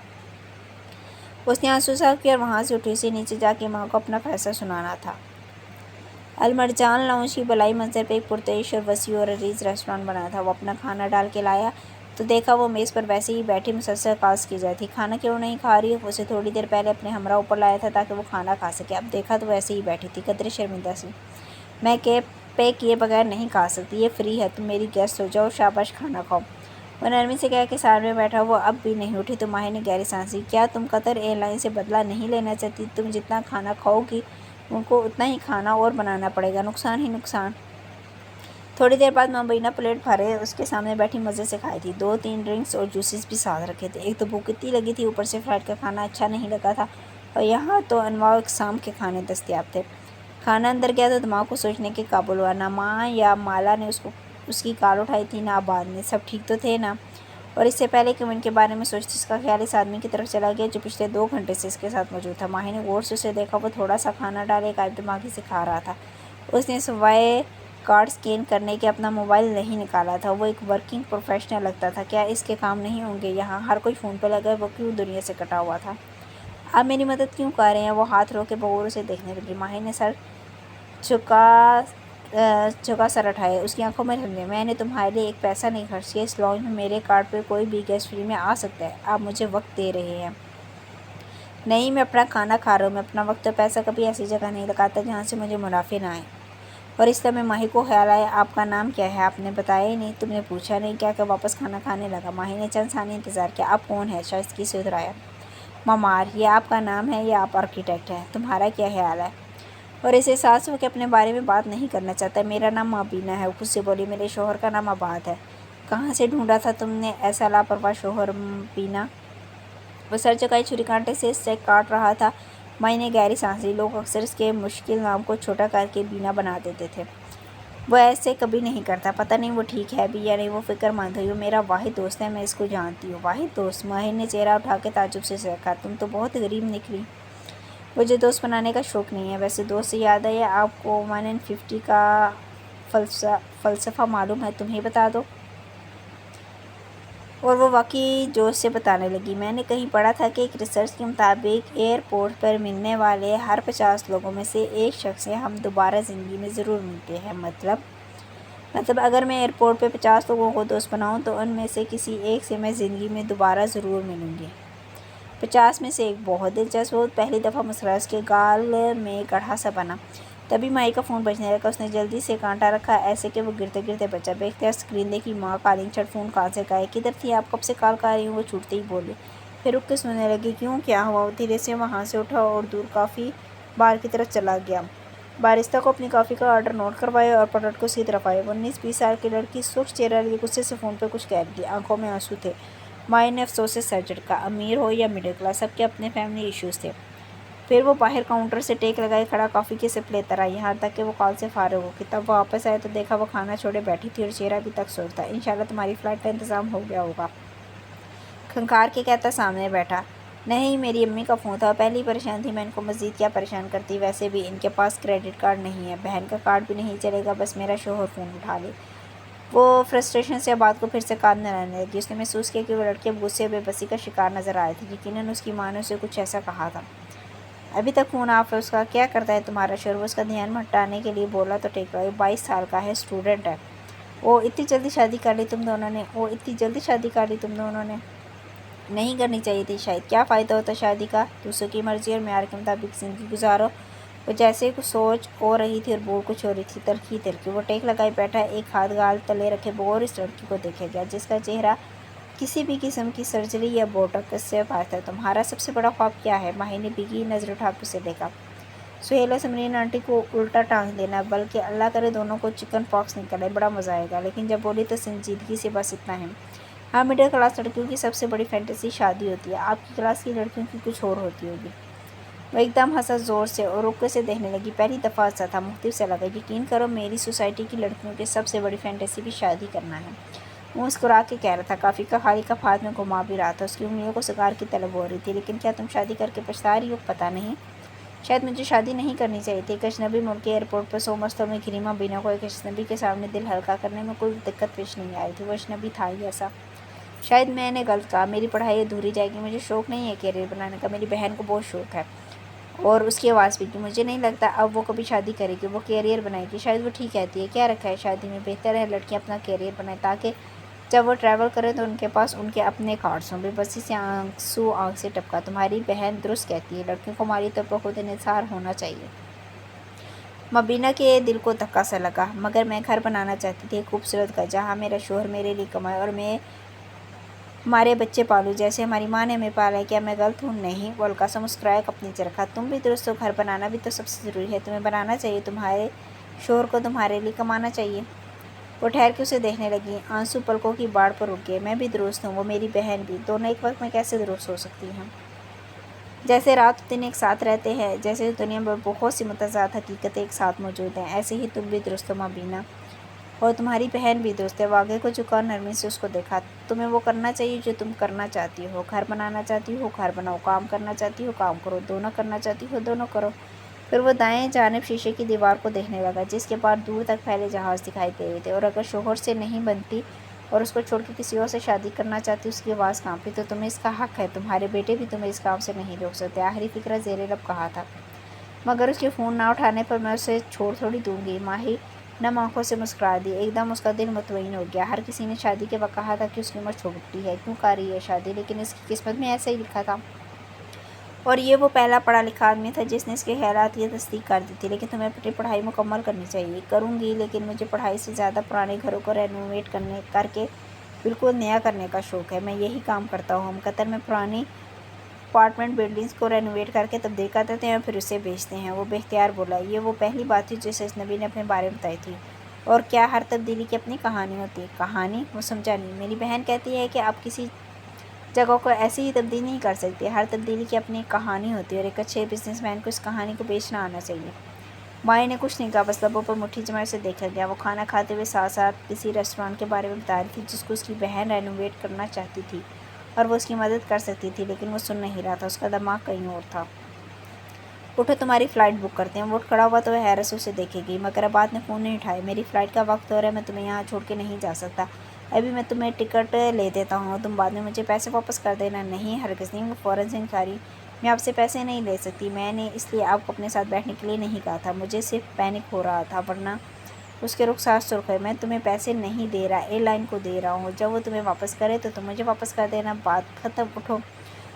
A: اس نے آنسو صاف کیا اور وہاں سے اٹھی۔ اسے نیچے جا کے ماں کو اپنا فیصلہ سنانا تھا۔ المرجان لاؤنج کی بالائی منزل پہ ایک پرتعیش اور وسیع اور عریض ریسٹورانٹ بنا تھا۔ وہ اپنا کھانا ڈال کے لایا تو دیکھا وہ میز پر ویسے ہی بیٹھی مسلسل کالز کی جاتی۔ کھانا کیوں نہیں کھا رہی؟ وہ اسے تھوڑی دیر پہلے اپنے ہمراہ اوپر لایا تھا تاکہ وہ کھانا کھا سکے، اب دیکھا تو وہ ایسے ہی بیٹھی تھی، قدرے شرمندہ سی۔ میں پے کیے بغیر نہیں کھا سکتی، یہ فری ہے، تم میری گیسٹ ہو، جاؤ شاباش کھانا کھاؤ۔ وہ نرمی سے کہہ کے سامنے بیٹھا۔ وہ اب بھی نہیں اٹھی تو ماہی نے گہری سانس لی۔ کیا تم قطر ایئر لائن سے بدلہ نہیں لینا چاہتی؟ تم جتنا کھانا کھاؤ گی ان کو اتنا ہی کھانا اور بنانا پڑے گا، نقصان ہی نقصان۔ تھوڑی دیر بعد مبینہ پلیٹ بھرے اس کے سامنے بیٹھی مزے سے کھائی تھی۔ 2-3 ڈرنکس اور جوسز بھی ساتھ رکھے تھے۔ ایک تو بھوک اتنی لگی تھی، اوپر سے فلائٹ کا کھانا اچھا نہیں لگا تھا اور یہاں تو انواع و اقسام کے کھانے دستیاب تھے۔ کھانا اندر گیا تو دماغ کو سوچنے کے قابل ہوا۔ نہ ماں یا مالا نے اس کو اس کی کال اٹھائی تھی نہ بعد میں، سب ٹھیک تو تھے نا؟ اور اس سے پہلے کہ وہ ان کے بارے میں سوچتی اس کا خیال اس آدمی کی طرف چلا گیا جو پچھلے 2 گھنٹے سے اس کے ساتھ موجود تھا۔ ماہی نے غور سے اسے دیکھا، وہ تھوڑا سا کھانا ڈالے غائب دماغی سے کھا رہا تھا۔ اس نے سوائے کارڈ اسکین کرنے کے اپنا موبائل نہیں نکالا تھا۔ وہ ایک ورکنگ پروفیشنل لگتا تھا۔ کیا اس کے کام نہیں ہوں گے یہاں؟ ہر کوئی فون پہ لگا ہے، وہ کیوں دنیا سے کٹا ہوا تھا؟ آپ میری مدد کیوں کر رہے ہیں؟ وہ ہاتھ رو کے بغور اسے دیکھنے لگی۔ ماہی نے سر جھکا سر اٹھائے، اس کی آنکھوں میں رنگیں۔ میں نے تمہارے لیے ایک پیسہ نہیں خرچ کیا، اس لاؤنج میں میرے کارڈ پہ کوئی بھی گیسٹ فری میں آ سکتا ہے۔ آپ مجھے وقت دے رہے ہیں؟ نہیں، میں اپنا کھانا کھا رہا ہوں۔ میں اپنا وقت اور پیسہ کبھی ایسی جگہ نہیں لگاتا جہاں سے مجھے منافع نہ آئے۔ اور اس طرح میں ماہی کو خیال آیا، آپ کا نام کیا ہے؟ آپ نے بتایا ہی نہیں، تم نے پوچھا نہیں کیا؟ کہ واپس کھانا کھانے لگا۔ ماہی نے چند ثانیے انتظار کیا۔ آپ کون ہیں؟ شائستگی سے اترایا۔ ممار، یہ آپ کا نام ہے یا آپ آرکیٹیکٹ ہیں؟ تمہارا کیا خیال ہے؟ اور اسے احساس ہوا کہ اپنے بارے میں بات نہیں کرنا چاہتا۔ میرا نام مبینہ ہے، وہ خود سے بولی۔ میرے شوہر کا نام عباد ہے۔ کہاں سے ڈھونڈا تھا تم نے ایسا لاپرواہ شوہر مبینہ؟ وہ سر جھکائے چھری کانٹے سے اسٹیک کاٹ رہا تھا۔ ماہی نے گہری سانس لی۔ لوگ اکثر اس کے مشکل نام کو چھوٹا کر کے بینا بنا دیتے تھے۔ وہ ایسے کبھی نہیں کرتا۔ پتہ نہیں وہ ٹھیک ہے بھی یا نہیں۔ وہ فکر مند ہوئی۔ وہ میرا واحد دوست ہے، میں اس کو جانتی ہوں۔ واحد دوست؟ ماہی نے چہرہ اٹھا کے تعجب سے دیکھا۔ تم تو بہت غریب نکلی۔ مجھے دوست بنانے کا شوق نہیں ہے۔ ویسے دوست سے یاد آیا، آپ کو 150 کا فلسفہ معلوم ہے؟ تم ہی بتا دو۔ اور وہ واقعی جوش سے بتانے لگی۔ میں نے کہیں پڑھا تھا کہ ایک ریسرچ کے مطابق ایئرپورٹ پر ملنے والے ہر 50 لوگوں میں سے ایک شخص سے ہم دوبارہ زندگی میں ضرور ملتے ہیں۔ مطلب اگر میں ایئرپورٹ پہ 50 لوگوں کو دوست بناؤں تو ان میں سے کسی ایک سے میں زندگی میں دوبارہ ضرور ملوں گی۔ 50 میں سے ایک؟ بہت دلچسپ۔ وہ پہلی دفعہ مسکرایا، اس کے گال میں گڑھا سا بنا۔ تبھی ماہی کا فون بجنے لگا۔ اس نے جلدی سے کانٹا رکھا، ایسے کہ وہ گرتے گرتے بچا۔ بے اختیار اسکرین دیکھی۔ ماں کالنگ چھٹ فون کان سے گئے۔ کدھر تھی آپ؟ کب سے کال کر رہی ہوں؟ وہ چھوٹتے ہی بولی۔ پھر رک کے سننے لگی۔ کیوں، کیا ہوا؟ وہ دھیرے سے وہاں سے اٹھا اور دور کافی بار کی طرف چلا گیا۔ بارسٹہ کو اپنی کافی کا آرڈر نوٹ کروایا اور پلٹ کو اس کی طرف آیا۔ وہ 19-20 سال کی لڑکی سرخ چہرہ لیے غصے سے فون پہ کچھ کہہ رہی تھی۔ آنکھوں میں آنسو تھے۔ ماہی نے افسوس سے سر جھٹکا۔ امیر ہو یا مڈل کلاس، سب کے اپنے فیملی ایشوز تھے۔ پھر وہ باہر کاؤنٹر سے ٹیک لگائے کھڑا کافی کی سپ لیتا رہا، یہاں تک کہ وہ کال سے فارغ ہو گئی۔ تب وہ واپس آیا تو دیکھا وہ کھانا چھوڑے بیٹھی تھی اور چہرہ ابھی تک سرخ تھا۔ انشاءاللہ تمہاری فلائٹ کا انتظام ہو گیا ہوگا، کھنکھار کے کہتا سامنے بیٹھا۔ نہیں، میری امی کا فون تھا، پہلے ہی پریشان تھی، میں ان کو مزید کیا پریشان کرتی؟ ویسے بھی ان کے پاس کریڈٹ کارڈ نہیں ہے، بہن کا کارڈ بھی نہیں چلے گا، بس میرا شوہر فون اٹھا لے۔ وہ فرسٹریشن سے عباد کو پھر سے کاندنے لگنے لگی۔ اس نے محسوس کیا کہ وہ لڑکی اب غصے اور بے بسی کا شکار نظر آ رہی تھی۔ یقیناً اس کی ماں نے اسے کچھ ایسا کہا تھا۔ ابھی تک فون آف ہے اس کا؟ کیا کرتا ہے تمہارا شوہر؟ وہ اس کا دھیان ہٹانے کے لیے بولا تو ٹیک لگائی۔ 22 سال کا ہے، اسٹوڈنٹ ہے۔ اوہ، اتنی جلدی شادی کر لی تم دونوں نے؟ نہیں کرنی چاہیے تھی شاید۔ کیا فائدہ ہوتا شادی کا؟ دوسروں کی مرضی اور معیار کے مطابق زندگی گزارو۔ وہ جیسے کچھ سوچ ہو رہی تھی اور بول کچھ ہو رہی تھی۔ تلخی۔ وہ ٹیک لگائے بیٹھا، ایک ہاتھ گال تلے رکھے بغور اس لڑکی کو دیکھے گیا جس کا چہرہ کسی بھی قسم کی سرجری یا بوٹاکس سے پاک تھا۔ تمہارا سب سے بڑا خواب کیا ہے؟ ماہی نے بھیگی نظر اٹھا کے اسے دیکھا۔ سہیل اور سمرین آنٹی کو الٹا ٹانگ دینا، بلکہ اللہ کرے دونوں کو چکن پاکس نکل آئے، بڑا مزہ آئے گا۔ لیکن جب بولی تو سنجیدگی سے، بس اتنا ہے۔ ہاں، مڈل کلاس لڑکیوں کی سب سے بڑی فینٹیسی شادی ہوتی ہے، آپ کی کلاس کی لڑکیوں کی کچھ اور ہوتی ہوگی۔ وہ ایک دم ہنسا زور سے اور رک کے سے دیکھنے لگی۔ پہلی دفعہ ہنسا تھا، مختلف سے لگا۔ یقین کرو میری سوسائٹی کی لڑکیوں کی سب سے بڑی فینٹیسی بھی شادی کرنا ہے۔ وہ مسکرا کے کہہ رہا تھا، کافی کا خالی کپ ہاتھ میں گھما بھی رہا تھا۔ اس کی انگلیوں کو سگار کی طلب ہو رہی تھی۔ لیکن کیا تم شادی کر کے پچھتا رہی ہو؟ پتہ نہیں، شاید مجھے شادی نہیں کرنی چاہیے تھی۔ ایک اجنبی ملک کے ایئرپورٹ پر 100 مستوں میں گھری مبینہ کو ایک اجنبی کے سامنے دل ہلکا کرنے میں کوئی دقت پیش نہیں آئی تھی۔ وہ اجنبی تھا ہی ایسا۔ شاید میں نے غلط کہا، میری پڑھائی ادھوری جائے گی، مجھے شوق نہیں ہے کیریئر بنانے کا، میری بہن کو بہت شوق ہے۔ اور اس کی آواز بھی کی، مجھے نہیں لگتا اب وہ کبھی شادی کرے گی، وہ کیریئر بنائے گی۔ شاید وہ ٹھیک کہتی ہے، کیا رکھا ہے شادی میں؟ بہتر ہے لڑکیاں اپنا کیریئر بنائیں تاکہ جب وہ ٹریول کریں تو ان کے پاس ان کے اپنے کارڈز ہوں۔ بے بسی سے آنسو آنکھ سے ٹپکا۔ تمہاری بہن درست کہتی ہے، لڑکیوں کو ہماری طور پر خود انحصار ہونا چاہیے۔ مبینہ کے دل کو دھکا سا لگا۔ مگر میں گھر بنانا چاہتی تھی، ایک خوبصورت گھر جہاں میرا شوہر میرے لیے کمائے اور میں ہمارے بچے پالوں جیسے ہماری ماں نے ہمیں پالا ہے۔ کیا میں غلط ہوں؟ نہیں، وہ ہلکا سا مسکرایا، کپ نیچے رکھا۔ تم بھی درست ہو، گھر بنانا بھی تو سب سے ضروری ہے، تمہیں بنانا چاہیے، تمہارے شوہر کو تمہارے لیے کمانا چاہیے۔ وہ ٹھہر کے اسے دیکھنے لگی، آنسو پلکوں کی باڑ پر رک گئے۔ میں بھی درست ہوں، وہ میری بہن بھی، دونوں ایک وقت میں کیسے درست ہو سکتی ہیں؟ جیسے رات و دن ایک ساتھ رہتے ہیں، جیسے دنیا میں بہت سی متضاد حقیقتیں ایک ساتھ موجود ہیں، ایسے ہی تم بھی درست ہو مبینہ۔ اور تمہاری بہن بھی دوست ہے۔ وہ آگے کو جھکا اور نرمی سے اس کو دیکھا۔ تمہیں وہ کرنا چاہیے جو تم کرنا چاہتی ہو۔ گھر بنانا چاہتی ہو، گھر بناؤ۔ کام کرنا چاہتی ہو، کام کرو۔ دونوں کرنا چاہتی ہو، دونوں کرو۔ پھر وہ دائیں جانب شیشے کی دیوار کو دیکھنے لگا جس کے پار دور تک پھیلے جہاز دکھائی دے رہے تھے۔ اور اگر شوہر سے نہیں بنتی اور اس کو چھوڑ کے کسی اور سے شادی کرنا چاہتی، اس کی آواز کانپی، تو تمہیں اس کا حق ہے۔ تمہارے بیٹے بھی تمہیں اس کام سے نہیں روک سکتے۔ آخری فقرہ زیر لب کہا تھا۔ مگر اس کے فون نہ اٹھانے پر میں اسے چھوڑ تھوڑی دوں گی۔ ماہی نم آنکھوں سے مسکرا دی۔ ایک دم اس کا دل مطمئن ہو گیا۔ ہر کسی نے شادی کے وقت کہا تھا کہ اس کی عمر چھوٹی ہے، کیوں کر رہی ہے شادی، لیکن اس کی قسمت میں ایسا ہی لکھا تھا۔ اور یہ وہ پہلا پڑھا لکھا آدمی تھا جس نے اس کے خیالات کی تصدیق کر دی تھی۔ لیکن تمہیں اپنی پڑھائی مکمل کرنی چاہیے۔ کروں گی، لیکن مجھے پڑھائی سے زیادہ پرانے گھروں کو رینوویٹ کر کے بالکل نیا کرنے کا شوق ہے۔ میں یہی کام کرتا ہوں۔ ہم قطر میں پرانی اپارٹمنٹ بلڈنگز کو رینوویٹ کر کے تبدیل کر دیتے ہیں اور پھر اسے بیچتے ہیں۔ وہ بے اختیار بولا۔ یہ وہ پہلی بات تھی جسے اجنبی نے اپنے بارے میں بتائی تھی۔ اور کیا ہر تبدیلی کی اپنی کہانی ہوتی ہے؟ کہانی؟ وہ سمجھا نہیں۔ میری بہن کہتی ہے کہ آپ کسی جگہ کو ایسے ہی تبدیل نہیں کر سکتے۔ ہر تبدیلی کی اپنی کہانی ہوتی ہے اور ایک اچھے بزنس مین کو اس کہانی کو بیچنا آنا چاہیے۔ مائی نے کچھ نہیں کہا، بس لبوں پر مٹھی جمائے اسے دیکھا گیا۔ وہ کھانا کھاتے ہوئے ساتھ ساتھ کسی ریسٹورانٹ کے بارے میں بتا رہی تھی جس کو اس کی بہن رینوویٹ کرنا چاہتی تھی اور وہ اس کی مدد کر سکتی تھی، لیکن وہ سن نہیں رہا تھا۔ اس کا دماغ کہیں اور تھا۔ اٹھو، تمہاری فلائٹ بک کرتے ہیں۔ وہ اٹھ کھڑا ہوا تو وہ حیرت سے اسے دیکھے گی۔ مگر عباد نے فون نہیں اٹھایا۔ میری فلائٹ کا وقت ہو رہا ہے، میں تمہیں یہاں چھوڑ کے نہیں جا سکتا۔ ابھی میں تمہیں ٹکٹ لے دیتا ہوں، تم بعد میں مجھے پیسے واپس کر دینا۔ نہیں، ہرگز نہیں۔ وہ فوراً سے انکاری۔ میں آپ سے پیسے نہیں لے سکتی۔ میں نے اس لیے آپ کو اپنے ساتھ بیٹھنے کے لیے نہیں کہا تھا، مجھے صرف پینک ہو رہا تھا، ورنہ اس کے رخسار سرخ ہے۔ میں تمہیں پیسے نہیں دے رہا، ایئر لائن کو دے رہا ہوں۔ جب وہ تمہیں واپس کرے تو تم مجھے واپس کر دینا۔ بات ختم۔ اٹھو۔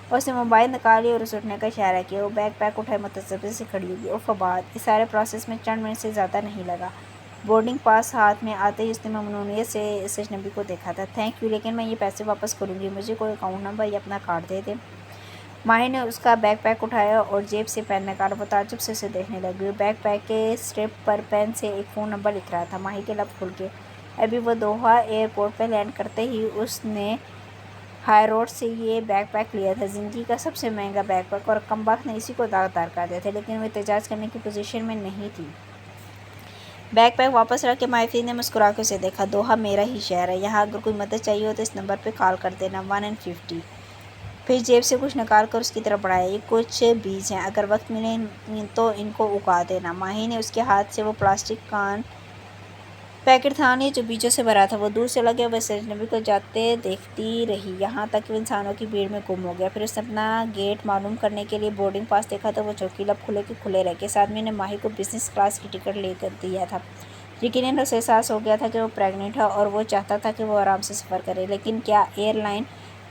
A: اور اس نے موبائل نکال لیا اور اسے اٹھنے کا اشارہ کیا۔ وہ بیگ پیک اٹھائے متذبذب سے کھڑی ہوگی۔ اف عباد! اس سارے پروسیس میں چند منٹ سے زیادہ نہیں لگا۔ بورڈنگ پاس ہاتھ میں آتے ہی اس نے ممنونیت سے اس اجنبی کو دیکھا تھا۔ تھینک یو، لیکن میں یہ پیسے واپس کروں گی۔ مجھے کوئی اکاؤنٹ نمبر یا اپنا کارڈ دے دیں۔ ماہی نے اس کا بیگ پیک اٹھایا اور جیب سے پین نکالا۔ وہ تعجب سے اسے دیکھنے لگی۔ وہ بیگ پیک کے اسٹرپ پر پین سے ایک فون نمبر لکھ رہا تھا۔ ماہی کے لب کھل گئے۔ ابھی وہ دوحہ ایئرپورٹ پہ لینڈ کرتے ہی اس نے ہائی روڈ سے یہ بیگ پیک لیا تھا، زندگی کا سب سے مہنگا بیگ پیک، اور کمبخت نے اسی کو داغدار کر دیا تھا، لیکن وہ احتجاج کرنے کی پوزیشن میں نہیں تھی۔ بیگ پیک واپس رکھ کے مائفی نے مسکرا کے اسے دیکھا۔ دوحہ میرا ہی شہر ہے۔ یہاں اگر کوئی مدد چاہیے ہو تو اس نمبر پہ کال کر دینا، 150۔ پھر جیب سے کچھ نکال کر اس کی طرف بڑھایا۔ یہ کچھ بیج ہیں، اگر وقت ملے تو ان کو اگا دینا۔ ماہی نے اس کے ہاتھ سے وہ پلاسٹک کان پیکٹ تھام لیا جو بیجوں سے بھرا تھا۔ وہ دور چلا گیا۔ وہ اس اجنبی کو جاتے دیکھتی رہی یہاں تک کہ وہ انسانوں کی بھیڑ میں گم ہو گیا۔ پھر اس نے اپنا گیٹ معلوم کرنے کے لیے بورڈنگ پاس دیکھا تو وہ چونکی۔ لب کھلے کے کھلے رہ گئے۔ اس آدمی نے ماہی کو بزنس کلاس کی ٹکٹ لے کر دیا تھا۔ یقیناً اسے احساس ہو گیا تھا کہ وہ پریگننٹ ہے اور وہ چاہتا تھا کہ وہ آرام سے سفر کرے، لیکن کیا ایئر لائن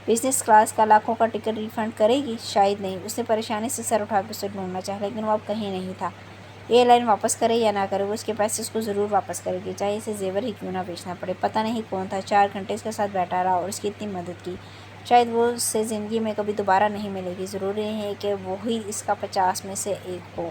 A: بزنس کلاس کا لاکھوں کا ٹکٹ ریفنڈ کرے گی؟ شاید نہیں۔ اس نے پریشانی سے سر اٹھا کے اسے ڈھونڈنا چاہا، لیکن وہ اب کہیں نہیں تھا۔ ایئر لائن واپس کرے یا نہ کرے، وہ اس کے پیسے اس کو ضرور واپس کرے گی، چاہے اسے زیور ہی کیوں نہ بیچنا پڑے۔ پتہ نہیں کون تھا 4 گھنٹے اس کے ساتھ بیٹھا رہا اور اس کی اتنی مدد کی۔ شاید وہ اس سے زندگی میں کبھی دوبارہ نہیں ملے گی۔ ضروری نہیں ہے کہ وہی اس کا 50 میں سے ایک ہو۔